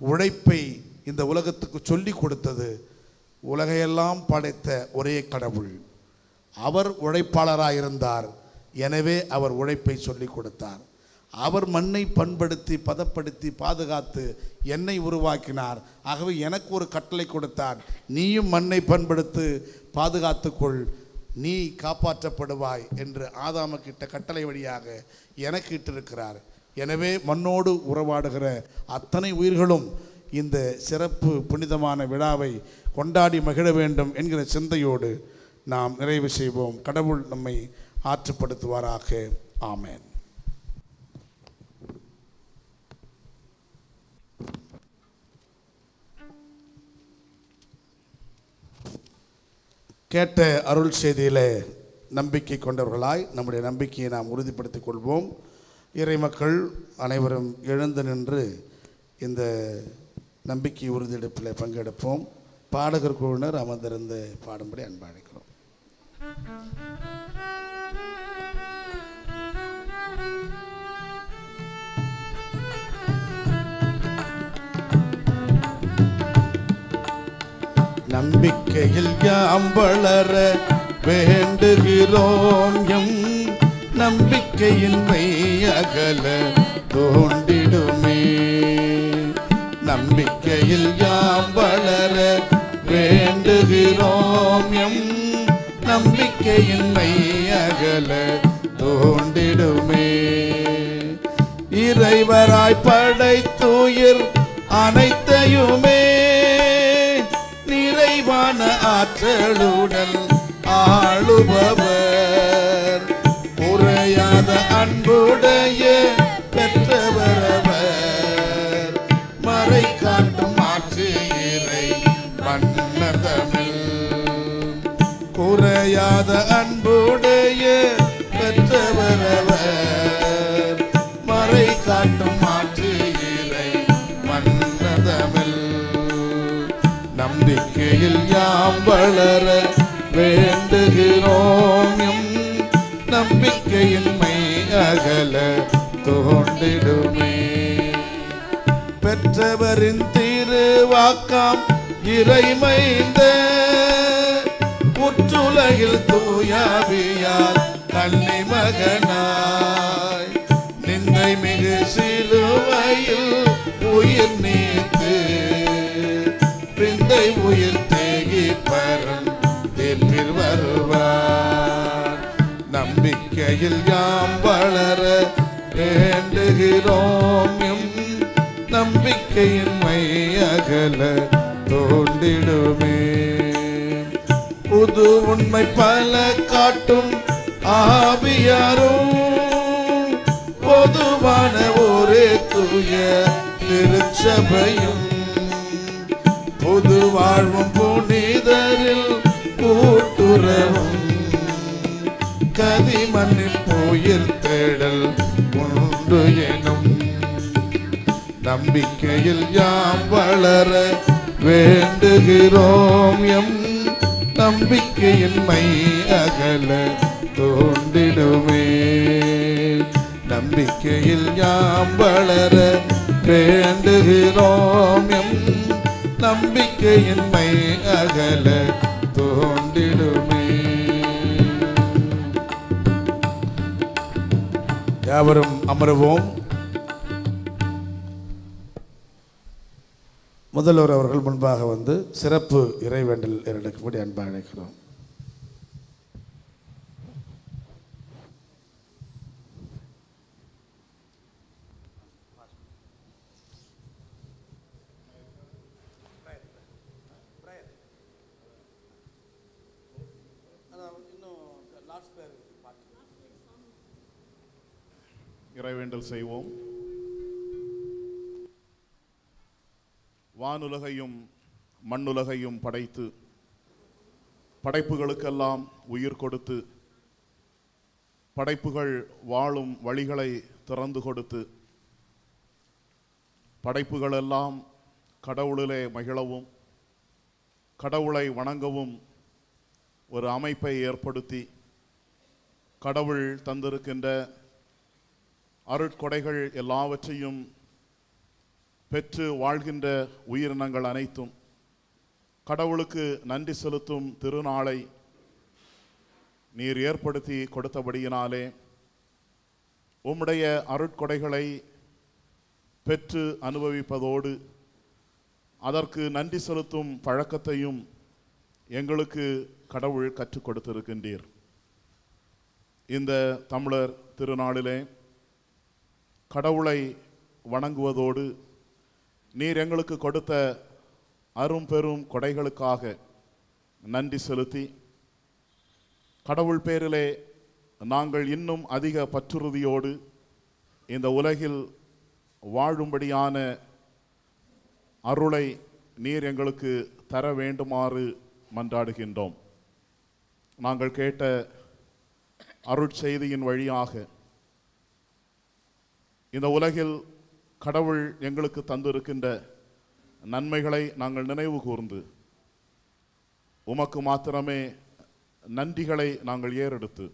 உழைப்பை இந்த உலகத்துக்கு சொல்லி கொடுத்தது உலகையெல்லாம் படைத்த ஒரே கடவுள். அவர் உழைப்பாளராக இருந்தார், எனவே அவர் உழைப்பை சொல்லி கொடுத்தார். அவர் மண்ணை பண்படுத்தி பதப்படுத்தி பாதுகாத்து என்னை உருவாக்கினார். ஆகவே எனக்கு ஒரு கட்டளை கொடுத்தார், நீயும் மண்ணை பண்படுத்து பாதுகாத்துக்கொள், நீ காப்பாற்றப்படுவாய் என்று ஆதாமுக்கிட்ட கட்டளை வழியாக எனக்கு இட்டிருக்கிறார். எனவே மண்ணோடு உறவாடுகிற அத்தனை உயிர்களும் இந்த சிறப்பு புனிதமான விழாவை கொண்டாடி மகிழ வேண்டும் என்கிற சிந்தையோடு நாம் நிறைவு செய்வோம். கடவுள் நம்மை ஆற்றுப்படுத்துவாராக. ஆமென். கேட்ட அருள் செய்தியிலே நம்பிக்கை கொண்டவர்களாய் நம்முடைய நம்பிக்கையை நாம் உறுதிப்படுத்திக் கொள்வோம். இறை மக்கள் அனைவரும் எழுந்து நின்று இந்த நம்பிக்கை உறுதியெடுப்பில் பங்கெடுப்போம். பாடகர் குழுவினர் அமர்ந்திருந்து பாடும்படி அன்பளிக்கிறோம். நம்பிக்கையில் யாம் வளர வேண்டுகிறோம், எம் நம்பிக்கையின்மை அகல தோண்டிடுமே. நம்பிக்கையில் யாம் வளர வேண்டுகிறோம், எம் நம்பிக்கையின்மை அகல தோண்டிடுமே. இறைவராய் படைத்துயிர் அனைத்தையுமே நிறைவான ஆற்றலுடன் ஆளுபவர் குறையாத அன்புடைய பெற்றவரவர் மறை காட்டும் ஆட்சியிரை மன்னதமிழ் குறையாத அன்புடைய பெற்றவரவர் மறை காட்டும் ஆட்சியிரை மன்னதமிழ் நம்பிக்கையில் யாம் வளர வேண்டுகிறோம் நம்பிக்கையின்மை அகல தோன்றிடுமே பெற்றவரின் திருவாக்காம் இறைமைந்த புற்றுலகில் தூயாவியால் கன்னி மகனாய் நிந்தை மிகு சிலுவையில் உயிர் நீத்து பிந்தை உயிர் தேகி பரன் தேற்றில் வருவார் நம்பிக்கையில் யாம் வளர வேண்டுகிறோம் நம்பிக்கையின்மை அகல தோன்றிடுமே புது உண்மை பல காட்டும் ஆவியாரும் பொதுவான ஒரே தூய திருச்சபையும் பொது வாழ்வும் புனிதரில் கூட்டுறவும் கதி மன்னிப்புயிர் தேடல் உண்டு எனும் நம்பிக்கையில் யாம் வளர வேண்டுகிறோம் நம்பிக்கையின்மை அகல தோன்றிடுமே நம்பிக்கையில் யாம் வளர வேண்டுகிறோம் நம்பிக்கையின்மை அகல தோன்றிடுமே யாவரும் அமருவோம் முதல்வர் அவர்கள் முன்பாக வந்து சிறப்பு இறைவேண்டல் இரண்டுக்கும்படி அன்பாக அழைக்கிறோம் இறைவேண்டல் செய்வோம். வானுலகையும் மண்ணுலகையும் படைத்து படைப்புகளுக்கெல்லாம் உயிர் கொடுத்து படைப்புகள் வாழும் வழிகளை திறந்து கொடுத்து படைப்புகளெல்லாம் கடவுளிலே மகிழவும் கடவுளை வணங்கவும் ஒரு அமைப்பை ஏற்படுத்தி கடவுள் தந்திருக்கின்ற அருட்கொடைகள் எல்லாவற்றையும் பெற்று வாழ்கின்ற உயிரினங்கள் அனைத்தும் கடவுளுக்கு நன்றி செலுத்தும் திருநாளை நீர் ஏற்படுத்தி கொடுத்தபடியினாலே உம்முடைய அருட்கொடைகளை பெற்று அனுபவிப்பதோடு அதற்கு நன்றி செலுத்தும் பழக்கத்தையும் எங்களுக்கு கடவுள் கற்றுக் கொடுத்திருக்கின்றீர். இந்த தமிழர் திருநாளிலே கடவுளை வணங்குவதோடு நீர் எங்களுக்கு கொடுத்த அரும் பெரும் கொடைகளுக்காக நன்றி செலுத்தி கடவுள் பேரிலே நாங்கள் இன்னும் அதிக பற்றுறுதியோடு இந்த உலகில் வாழும்படியான அருளை நீர் எங்களுக்கு தர வேண்டுமாறு மன்றாடுகின்றோம். நாங்கள் கேட்ட அருட்செய்தியின் வழியாக இந்த உலகில் கடவுள் எங்களுக்கு தந்திருக்கின்ற நன்மைகளை நாங்கள் நினைவு கூர்ந்து உமக்கு மாத்திரமே நன்றிகளை நாங்கள் ஏறெடுத்து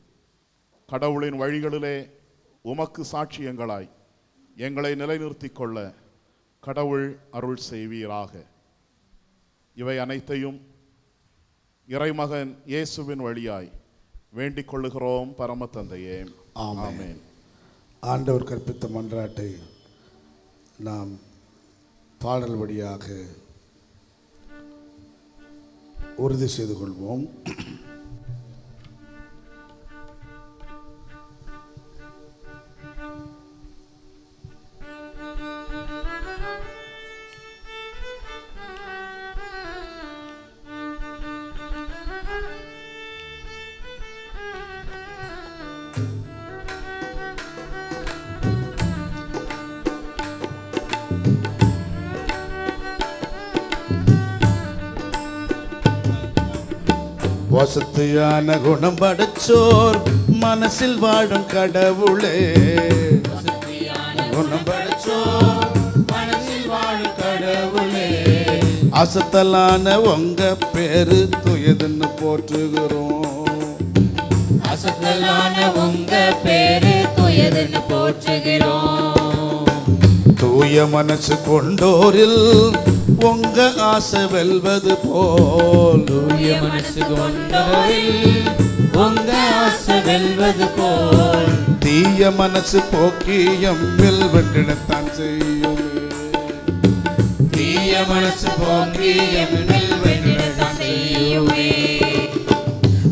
கடவுளின் வழிகளிலே உமக்கு சாட்சியங்களாய் எங்களை நிலைநிறுத்திக் கொள்ள கடவுள் அருள் செய்வீராக. இவை அனைத்தையும் இறைமகன் இயேசுவின் வழியாய் வேண்டிக் கொள்ளுகிறோம் பரம தந்தையே. ஆமென். ஆண்டவர் கற்பித்த மன்றாட்டை நாம் பாடல் வழியாக உறுதி செய்து கொள்வோம். வசதியான குணம் படைச்சோர் மனசில் வாழும் கடவுளே, குணம் படைச்சோர் மனசில் வாழும் கடவுளே, அசத்தலான உங்க பேரு துயதுன்னு போற்றுகிறோம், அசத்தலான உங்க பேரு துயதுன்னு போற்றுகிறோம். தூய மனசு கொண்டோரில் உங்க ஆசை வெல்வது போல், தூய மனசு கொண்டோரில் உங்க ஆசை வெல்வது போல், தீய மனசு போக்கி எம்மில் வெற்றிடத்தான் செய்யுமே, தீய மனசு போக்கி எம்மில் வெற்றிடத்தான் செய்யுமே.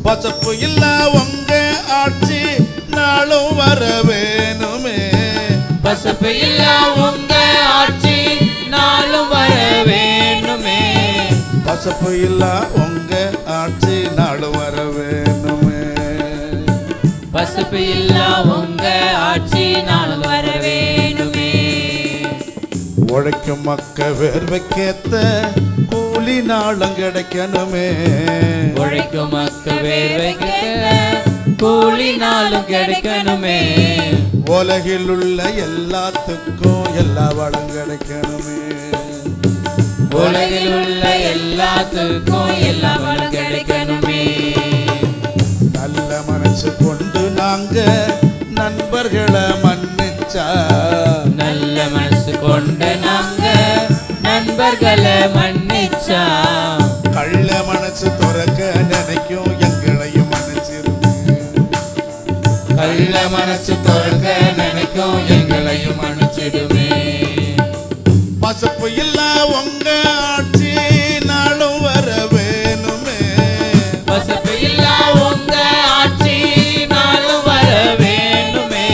பசப்பு இல்ல உங்க ஆட்சி நாளும் வர வேணுமே, பசப்பு இல்ல உங்க ஆட்சி நாளும் வர வேணுமே, பசப்பு இல்ல உங்க ஆட்சி நாளும் வர வேணுமே, பசப்பு இல்ல உங்க ஆட்சி நாளும் வர வேணுமே. உழைக்கும் மக்க வேர்வைக்கேத்த கூலி நாளும் கிடைக்கணுமே, உழைக்கும் மக்க வேர்வைக்கேத்த கூலி நாளும் கிடைக்கணுமே, உலகில் உள்ள எல்லாத்துக்கும் எல்லா வளம் கிடைக்கணுமே, உலகில் உள்ள எல்லாத்துக்கும் எல்லா வளம் கிடைக்கணுமே. நல்ல மனசு கொண்டு நாங்க நண்பர்களை மன்னிச்சா, நல்ல மனசு கொண்டு நாங்க நண்பர்களை மன்னிச்சா, கள்ள மனசு துறக்க நினைக்கும் எங்களையும் மன்னிச்சிருங்க, கள்ள மனசு துறக்க நினைக்கும் எங்களையும் மன்னிச்சிடுமே. பசப்பு இல்ல உங்க ஆட்சி நாளும் வர வேணுமே, பசப்பு இல்ல உங்க ஆட்சி நாளும் வர வேணுமே,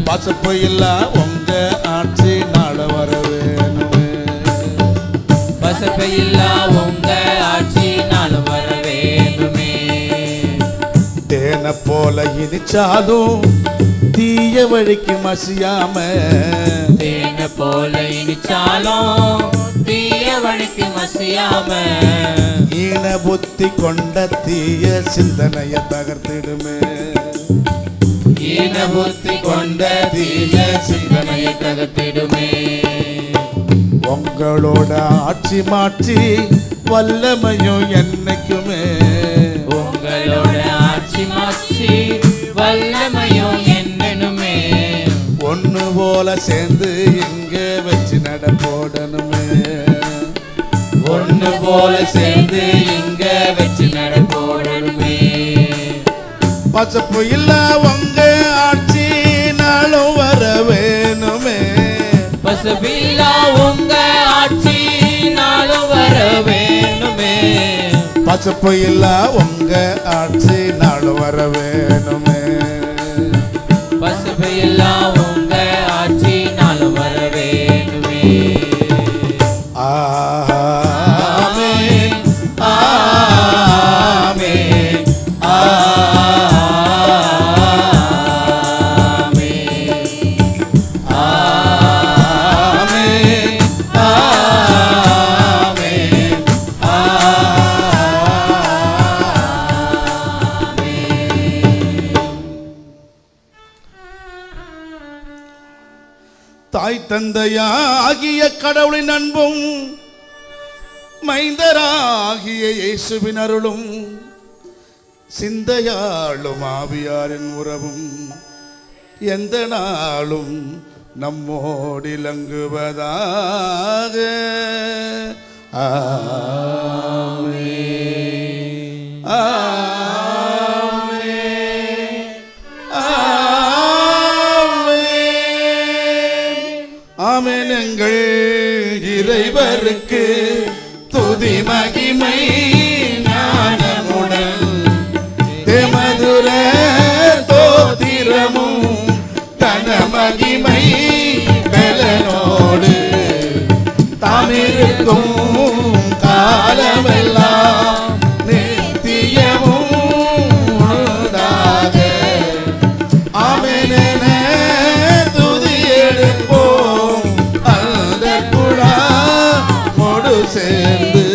பசப்பு இல்ல உங்க ஆட்சி நாளும் வர வேணுமே, பசப்பு இல்ல உங்க ஆட்சி நாளும் வர வேணுமே. தேனை போல இனிச்சாலும் தீய வழிக்கு மசியாம, தேனை போல இனிச்சாலும் தீய வழிக்கு மசியாம, ஈன புத்தி கொண்ட தீய சிந்தனைய தகர்த்திடுமே, ஈன புத்தி கொண்ட தீய சிந்தனையை தகர்த்திடுமே. உங்களோட ஆட்சி மாற்றி வல்லமையும் என்னைக்குமே, உங்களோட ஆட்சி மாற்றி வல்லமையும் என்னனுமே, ஒண்ணு போல சேர்ந்து இங்க வச்சு நடப்போடணுமே, ஒண்ணு போல சேர்ந்து இங்க வச்சு நடப்போடணுமே. பசப்பு இல்ல உங்க ஆட்சி நாளும் வர வேணுமே, பசுபில்லா உங்க ஆட்சி நாளும் வர வேணுமே, பசப்பு இல்ல உங்க ஆட்சி நாளும் வர வேணுமே, பசுபில்லா உங்க ஆட்சி நாளும் வர வேணுமே. ஆமென் ஆமென் தாய் தந்தையாகிய கடவுளின் அன்பும் மைந்தராகிய இயேசுவின் அருளும் சிந்தையாளும் ஆவியாரின் உறவும் எந்த நாளும் நம்மோடிலங்குவதாக. ஆமென் ஆமென் ஆமென் ஆமென். எங்கள் இறைவருக்கு துதி மகிமை ஞானமுடன் தேமதுர தோத்திரமும் தன மகிமை பலனோடு தாமிருக்கும் காலமெல்லாம் நித்தியமும் உண்டாக. ஆமென் என துதி எடுப்போம் அந்த குழாமோடு சேர்ந்து.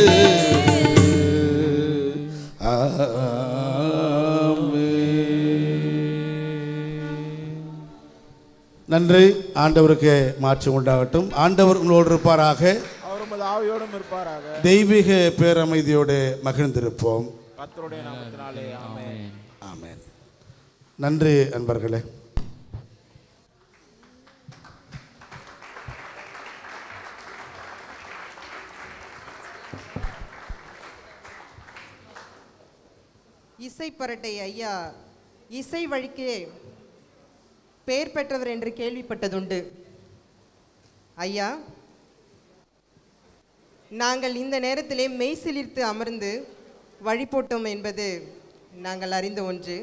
நன்றி. ஆண்டவருக்கு மாற்றம் உண்டாகட்டும். ஆண்டவர் உங்களோடு இருப்பாராக. அவர் உமது ஆவியோடும் இருப்பாராக. தெய்வீக பேரமைதியோடு மகிழ்ந்திருப்போம். கர்த்தருடைய நாமத்தினாலே ஆமென். ஆமென். நன்றி அன்பர்களே. இசைப்பரட்டை ஐயா இசை வழிக்கு பெயர் பெற்றவர் என்று கேள்விப்பட்டதுண்டு. ஐயா, நாங்கள் இந்த நேரத்திலே மெய்சிலிர்த்து அமர்ந்து வழிபோட்டோம் என்பது நாங்கள் அறிந்த ஒன்று.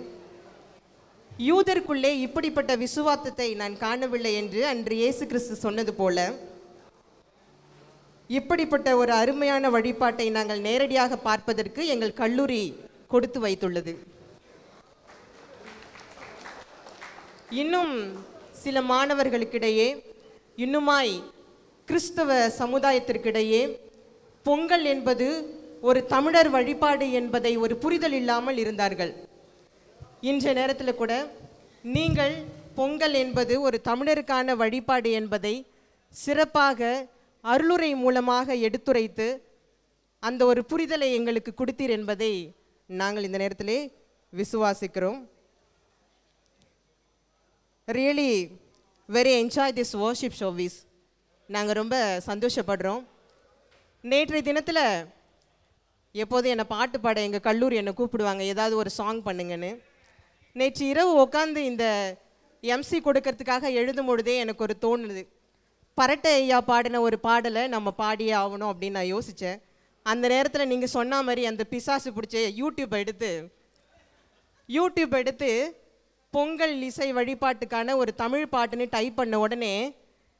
யூதருக்குள்ளே இப்படிப்பட்ட விசுவாசத்தை நான் காணவில்லை என்று அன்று இயேசு கிறிஸ்து சொன்னது போல இப்படிப்பட்ட ஒரு அருமையான வழிபாட்டை நாங்கள் நேரடியாக பார்ப்பதற்கு எங்கள் கல்லூரி கொடுத்து வைத்துள்ளது. இன்னும் சில மாணவர்களுக்கிடையே, இன்னுமாய் கிறிஸ்தவ சமுதாயத்திற்கிடையே பொங்கல் என்பது ஒரு தமிழர் வழிபாடு என்பதை ஒரு புரிதல் இல்லாமல் இருந்தார்கள். இன்றைய நேரத்தில் கூட நீங்கள் பொங்கல் என்பது ஒரு தமிழருக்கான வழிபாடு என்பதை சிறப்பாக அருளுரை மூலமாக எடுத்துரைத்து அந்த ஒரு புரிதலை எங்களுக்கு கொடுத்தீர் என்பதை நாங்கள் இந்த நேரத்திலே விசுவாசிக்கிறோம். Really very enjoy this worship service. நாங்கள் ரொம்ப சந்தோஷப்படுறோம். நேற்றைய தினத்தில் எப்போதும் என்னை பாட்டு பாட எங்கள் கல்லூரி என்னை கூப்பிடுவாங்க, ஏதாவது ஒரு சாங் பண்ணுங்கன்னு. நேற்று இரவு உட்காந்து இந்த எம்சி கொடுக்கறதுக்காக எழுதும் பொழுதே எனக்கு ஒரு தோணுது, பரட்டை ஐயா பாடின ஒரு பாடலை நம்ம பாடியே ஆகணும் அப்படின்னு நான் யோசித்தேன். அந்த நேரத்தில் நீங்கள் சொன்ன மாதிரி அந்த பிசாசு பிடிச்ச யூடியூப் எடுத்து பொங்கல் இசை வழிபாட்டுக்கான ஒரு தமிழ் பாட்டுன்னு டைப் பண்ண உடனே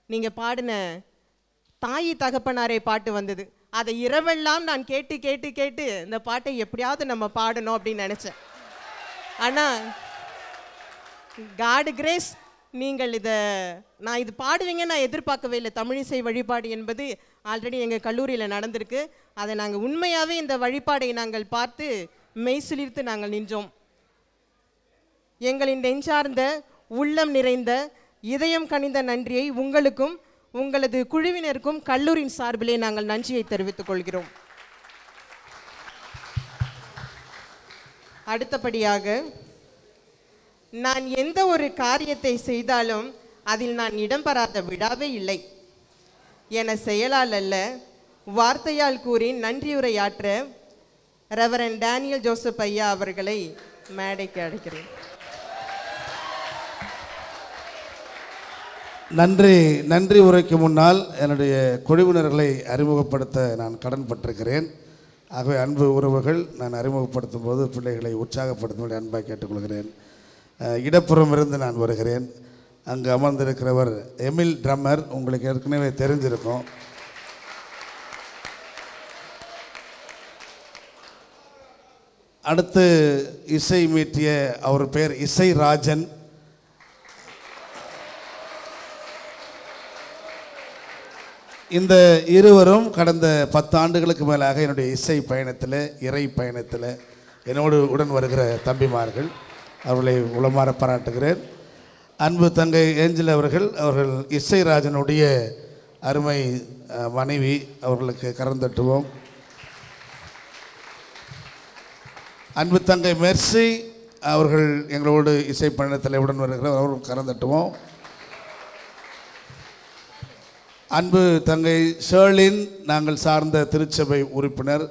நீங்கள் பாடின தாயி தகப்பனாரே பாட்டு வந்தது. அதை இரவெல்லாம் நான் கேட்டு கேட்டு கேட்டு இந்த பாட்டை எப்படியாவது நம்ம பாடணும் அப்படின்னு நினச்சேன். ஆனால் காட் கிரேஸ், நீங்கள் நான் இது பாடுவீங்க நான் எதிர்பார்க்கவே இல்லை. தமிழிசை வழிபாடு என்பது ஆல்ரெடி எங்கள் கல்லூரியில் நடந்திருக்கு. அதை நாங்கள் உண்மையாகவே இந்த வழிபாடை நாங்கள் பார்த்து மெய்சிலிர்த்து நாங்கள் நின்றோம். எங்களின் நெஞ்சார்ந்த உள்ளம் நிறைந்த இதயம் கனிந்த நன்றியை உங்களுக்கும் உங்களது குழுவினருக்கும் கல்லூரியின் சார்பிலே நாங்கள் நன்றியை தெரிவித்துக் கொள்கிறோம். அடுத்தபடியாக, நான் எந்த ஒரு காரியத்தை செய்தாலும் அதில் நான் இடம்பெறாத விடாவே இல்லை. என செயலால் அல்ல, வார்த்தையால் கூறி நன்றியுரையாற்ற ரெவரண்ட் டேனியல் ஜோசப் ஐயா அவர்களை மேடைக்கு அழைக்கிறேன். நன்றி உரைக்கு முன்னால் என்னுடைய குழுவினர்களை அறிமுகப்படுத்த நான் கடன்பட்டிருக்கிறேன். ஆகவே அன்பு உறவுகள், நான் அறிமுகப்படுத்தும் போது பிள்ளைகளை உற்சாகப்படுத்தும்படி அன்பாக கேட்டுக்கொள்கிறேன். இடப்புறம் இருந்து நான் வருகிறேன். அங்கு அமர்ந்திருக்கிறவர் எமில் ட்ரம்மர், உங்களுக்கு ஏற்கனவே தெரிஞ்சிருக்கும். அடுத்து இசை மீட்டிய அவர் பெயர் இசை ராஜன். இந்த இருவரும் கடந்த 10 ஆண்டுகளுக்கு மேலாக என்னுடைய இசை பயணத்தில், இறை பயணத்தில் என்னோடு உடன் வருகிற தம்பிமார்கள். அவர்களை உளமாற பாராட்டுகிறேன். அன்பு தங்கை ஏஞ்சல் அவர்கள் இசைராஜனுடைய அருமை மனைவி. அவர்களுக்கு கரந்தட்டுவோம். அன்பு தங்கை மெர்சி அவர்கள் எங்களோடு இசை பயணத்தில் உடன் வருகிறார். அவர்கள் கரந்தட்டுவோம். அன்பு தங்கை ஷேர்லின், நாங்கள் சார்ந்த திருச்சபை உறுப்பினர்,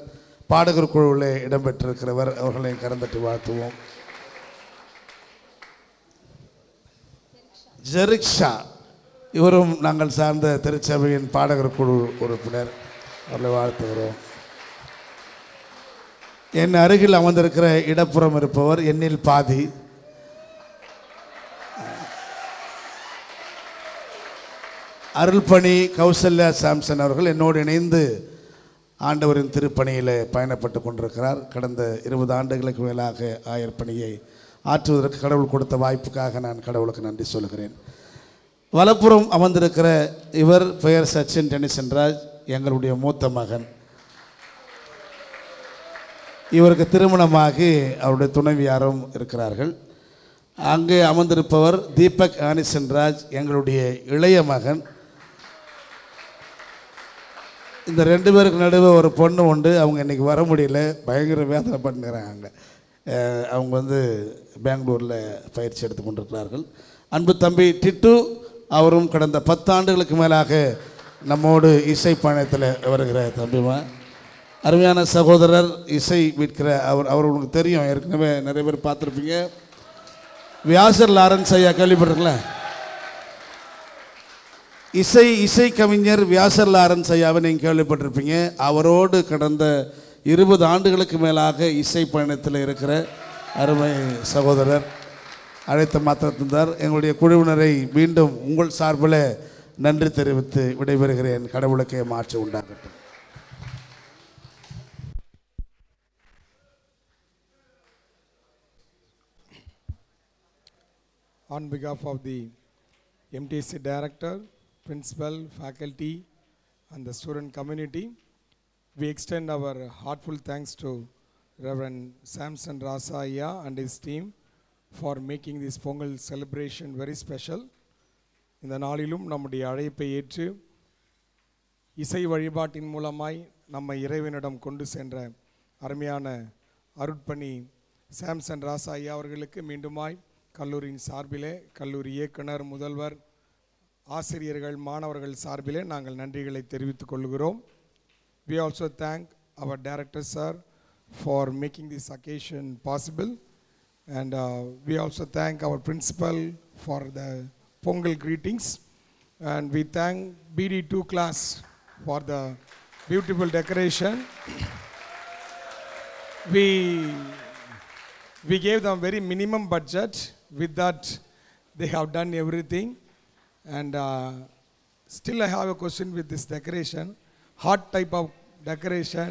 பாடகர் குழுவில் இடம்பெற்றிருக்கிறவர். அவர்களை கரந்தட்டு வாழ்த்துவோம். ஜெரிக்ஷா, இவரும் நாங்கள் சார்ந்த திருச்சபையின் பாடகர் குழு உறுப்பினர். அவர்களை வாழ்த்துகிறோம். என் அருகில் அமர்ந்திருக்கிற இடப்புறம் இருப்பவர் என்னில் பாதி, அருள்பணி கௌசல்யா சாம்சன் அவர்கள் என்னோடு இணைந்து ஆண்டவரின் திருப்பணியில் பயணப்பட்டு கொண்டிருக்கிறார். கடந்த 20 ஆண்டுகளுக்கு மேலாக ஆயர்பணியை ஆற்றுவதற்கு கடவுள் கொடுத்த வாய்ப்புக்காக நான் கடவுளுக்கு நன்றி சொல்கிறேன். வலப்புறம் அமர்ந்திருக்கிற இவர் பெயர் சச்சின் டெனிசன்ராஜ், எங்களுடைய மூத்த மகன். இவருக்கு திருமணமாகி அவருடைய துணைவியாரும் இருக்கிறார்கள். அங்கே அமர்ந்திருப்பவர் தீபக் ஆனிசன்ராஜ், எங்களுடைய இளைய மகன். இந்த 2 பேருக்கு நடுவே ஒரு பொண்ணு உண்டு. அவங்க இன்றைக்கி வர முடியல, பயங்கர வேதனை பண்ணுறாங்க. அவங்க வந்து பெங்களூரில் பயிற்சி எடுத்து கொண்டிருக்கிறார்கள். அன்பு தம்பி டிட்டு, அவரும் கடந்த 10 ஆண்டுகளுக்கு மேலாக நம்மோடு இசை பயணத்தில் வருகிற தம்பிமா. அருமையான சகோதரர், இசை விற்கிற அவர் உங்களுக்கு தெரியும், ஏற்கனவே நிறைய பேர் பார்த்துருப்பீங்க. வியாசர் லாரன்ஸ் ஐயா கேள்விப்பட்டிருக்கல? இசை கவிஞர் வியாசர் லாரன்ஸ் ஐயாவை நீங்கள் கேள்விப்பட்டிருப்பீங்க. அவரோடு கடந்த 20 ஆண்டுகளுக்கு மேலாக இசை பயணத்தில் இருக்கிற அருமை சகோதரர் அழைத்த மாத்திரத்திருந்தார். எங்களுடைய குழுவினரை மீண்டும் உங்கள் சார்பில் நன்றி தெரிவித்து விடைபெறுகிறேன். கடவுளுக்கே மாற்று உண்டாகட்டும். On behalf of the MTC director, principal, faculty and the student community, we extend our heartfelt thanks to Reverend Samson Rasaya and his team for making this Pongal celebration very special. இந்த நாளிலும் நம்முடைய அழைப்பை ஏற்று இசை வழிபாட்டின் மூலமாய் நம்ம இறைவனிடம் கொண்டு சென்ற அருமையான அருட்பணி சாம்சன் ராசா ஐயா அவர்களுக்கு மீண்டுமாய் கல்லூரியின் சார்பிலே, கல்லூரி இயக்குனர், முதல்வர், ஆசிரியர்கள், மாணவர்கள் சார்பிலே நாங்கள் நன்றிகளை தெரிவித்துக் கொள்கிறோம். We also thank our director sir for making this occasion possible, and we also thank our principal for the Pongal greetings, and we thank BD2 class for the beautiful decoration. We gave them very minimum budget. With that, they have done everything. And still I have a question with this decoration. Hot type of decoration.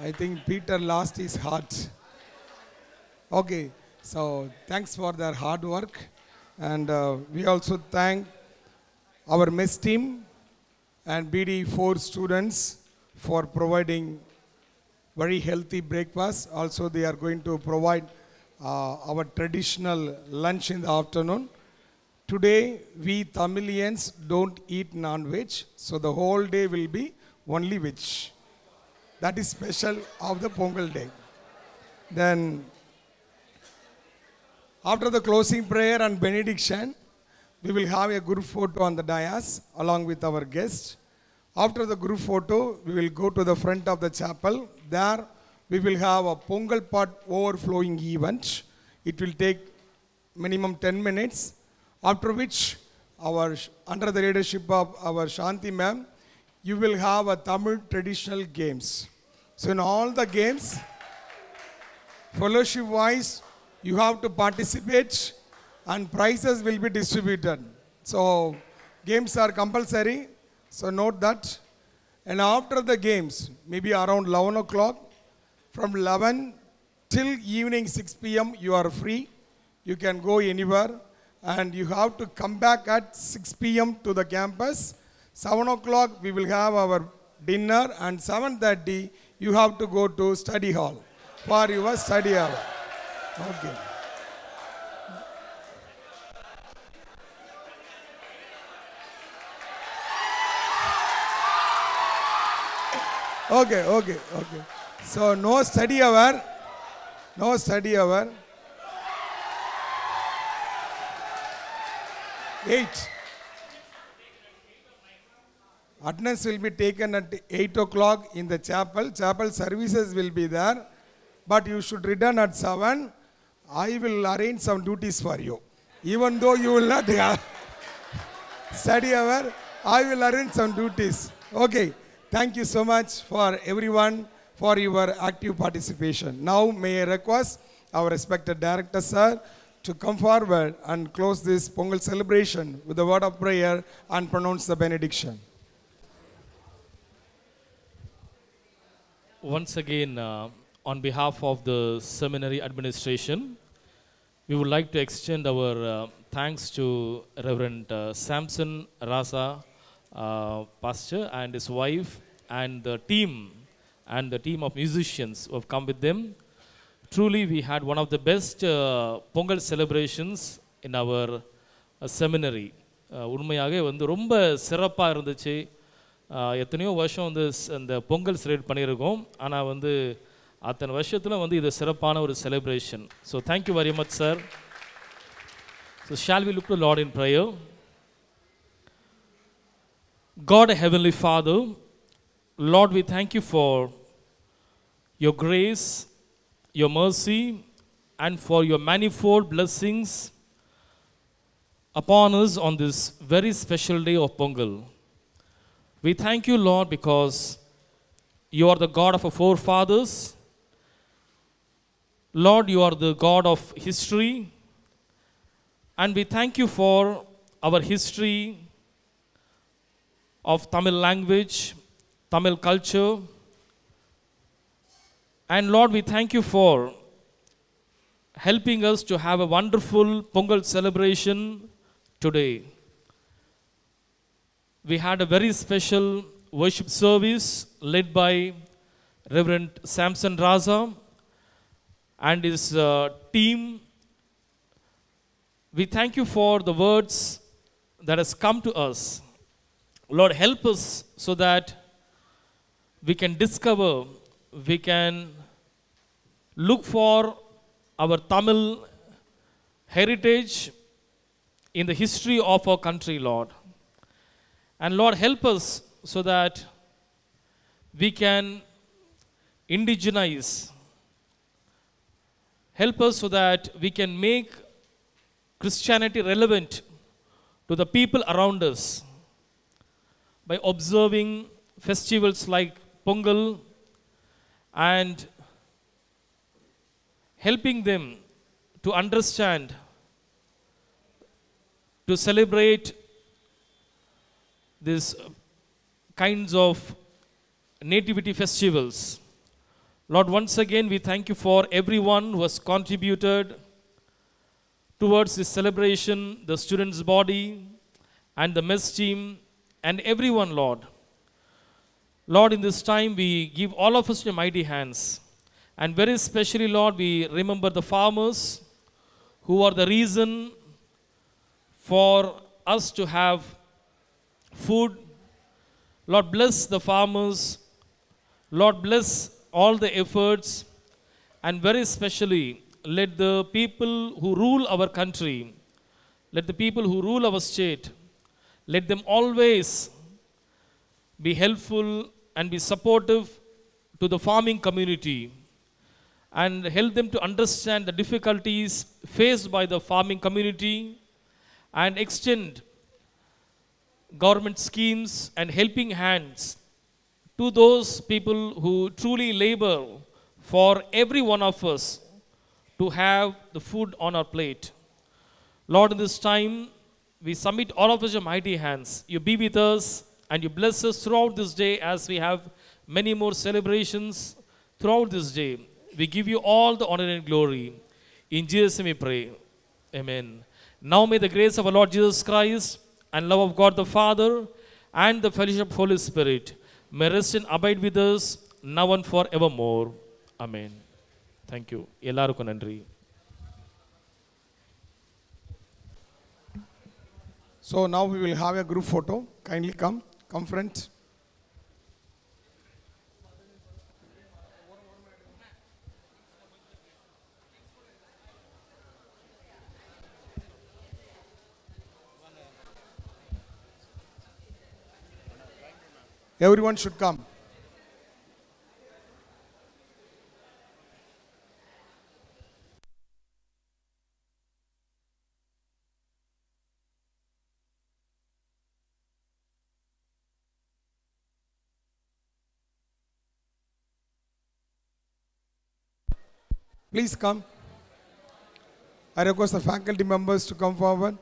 I think Peter lost his heart. Okay, so thanks for their hard work. And we also thank our mess team and BD4 students for providing very healthy breakfast. Also, they are going to provide our traditional lunch in the afternoon. Today, we Tamilians don't eat non-veg, so the whole day will be only veg. That is special of the Pongal day. Then, after the closing prayer and benediction, we will have a group photo on the dais along with our guests. After the group photo, we will go to the front of the chapel. There, we will have a Pongal pot overflowing event. It will take minimum 10 minutes, after which under the leadership of our Shanti ma'am, you will have a Tamil traditional games. So in all the games, fellowship wise, you have to participate and prizes will be distributed. So games are compulsory, so note that. And after the games, maybe around 11 o'clock, from 11 till evening 6 p.m. you are free. You can go anywhere, and you have to come back at 6 p.m. to the campus. 7 o'clock we will have our dinner, and 7:30 you have to go to study hall for your study hour. Okay. Okay. So no study hour. No study hour. 8. Attendance will be taken at 8 o'clock in the chapel. Chapel services will be there. But you should return at 7. I will arrange some duties for you. Even though you will not have study hour, I will arrange some duties. Okay. Thank you so much for everyone for your active participation. Now may I request our respected director sir to come forward and close this Pongal celebration with a word of prayer and pronounce the benediction. Once again, on behalf of the seminary administration, we would like to extend our thanks to Reverend Samson Rasa, pastor, and his wife, and the team of musicians who have come with them truly we had one of the best Pongal celebrations in our seminary. உண்மையாக வந்து ரொம்ப சிறப்பாக இருந்துச்சு. எத்தனையோ வருஷம் வந்து அந்த Pongal celebrate பண்ணியிருக்கோம். ஆனால் வந்து அத்தனை வருஷத்தில் வந்து இது சிறப்பான ஒரு celebration. So thank you very much sir. So shall we look to lord in prayer. God, Heavenly Father, Lord, we thank you for your grace, your mercy, and for your manifold blessings upon us on this very special day of Pongal. We thank you, Lord, because you are the God of our forefathers. Lord, you are the God of history. And we thank you for our history of Tamil language, Tamil culture. And Lord, we thank you for helping us to have a wonderful Pongal celebration today. We had a very special worship service led by Reverend Samson Raza and his team. We thank you for the words that has come to us. Lord, help us so that we can discover, we can look for our Tamil heritage in the history of our country, Lord. And Lord, help us so that we can indigenize. Help us so that we can make Christianity relevant to the people around us by observing festivals like Pongal and helping them to understand, to celebrate these kinds of nativity festivals. Lord, once again we thank you for everyone who has contributed towards this celebration, the students' body and the mess team and everyone, Lord. Lord, in this time we give all of us to your mighty hands. And very especially, Lord, we remember the farmers who are the reason for us to have food. Lord, bless the farmers. Lord, bless all the efforts. And very especially, let the people who rule our country, let the people who rule our state, let them always be helpful and be supportive to the farming community and help them to understand the difficulties faced by the farming community and extend government schemes and helping hands to those people who truly labor for every one of us to have the food on our plate. Lord, in this time, we submit all of us in your mighty hands. You be with us and you bless us throughout this day as we have many more celebrations throughout this day. We give you all the honor and glory. In Jesus' name we pray. Amen. Now may the grace of our Lord Jesus Christ and love of God the Father and the fellowship of the Holy Spirit may rest and abide with us now and forevermore. Amen. Thank you. எல்லாருக்கும் நன்றி. So now we will have a group photo. Kindly come front. Everyone should come. Please come. I request the faculty members to come forward.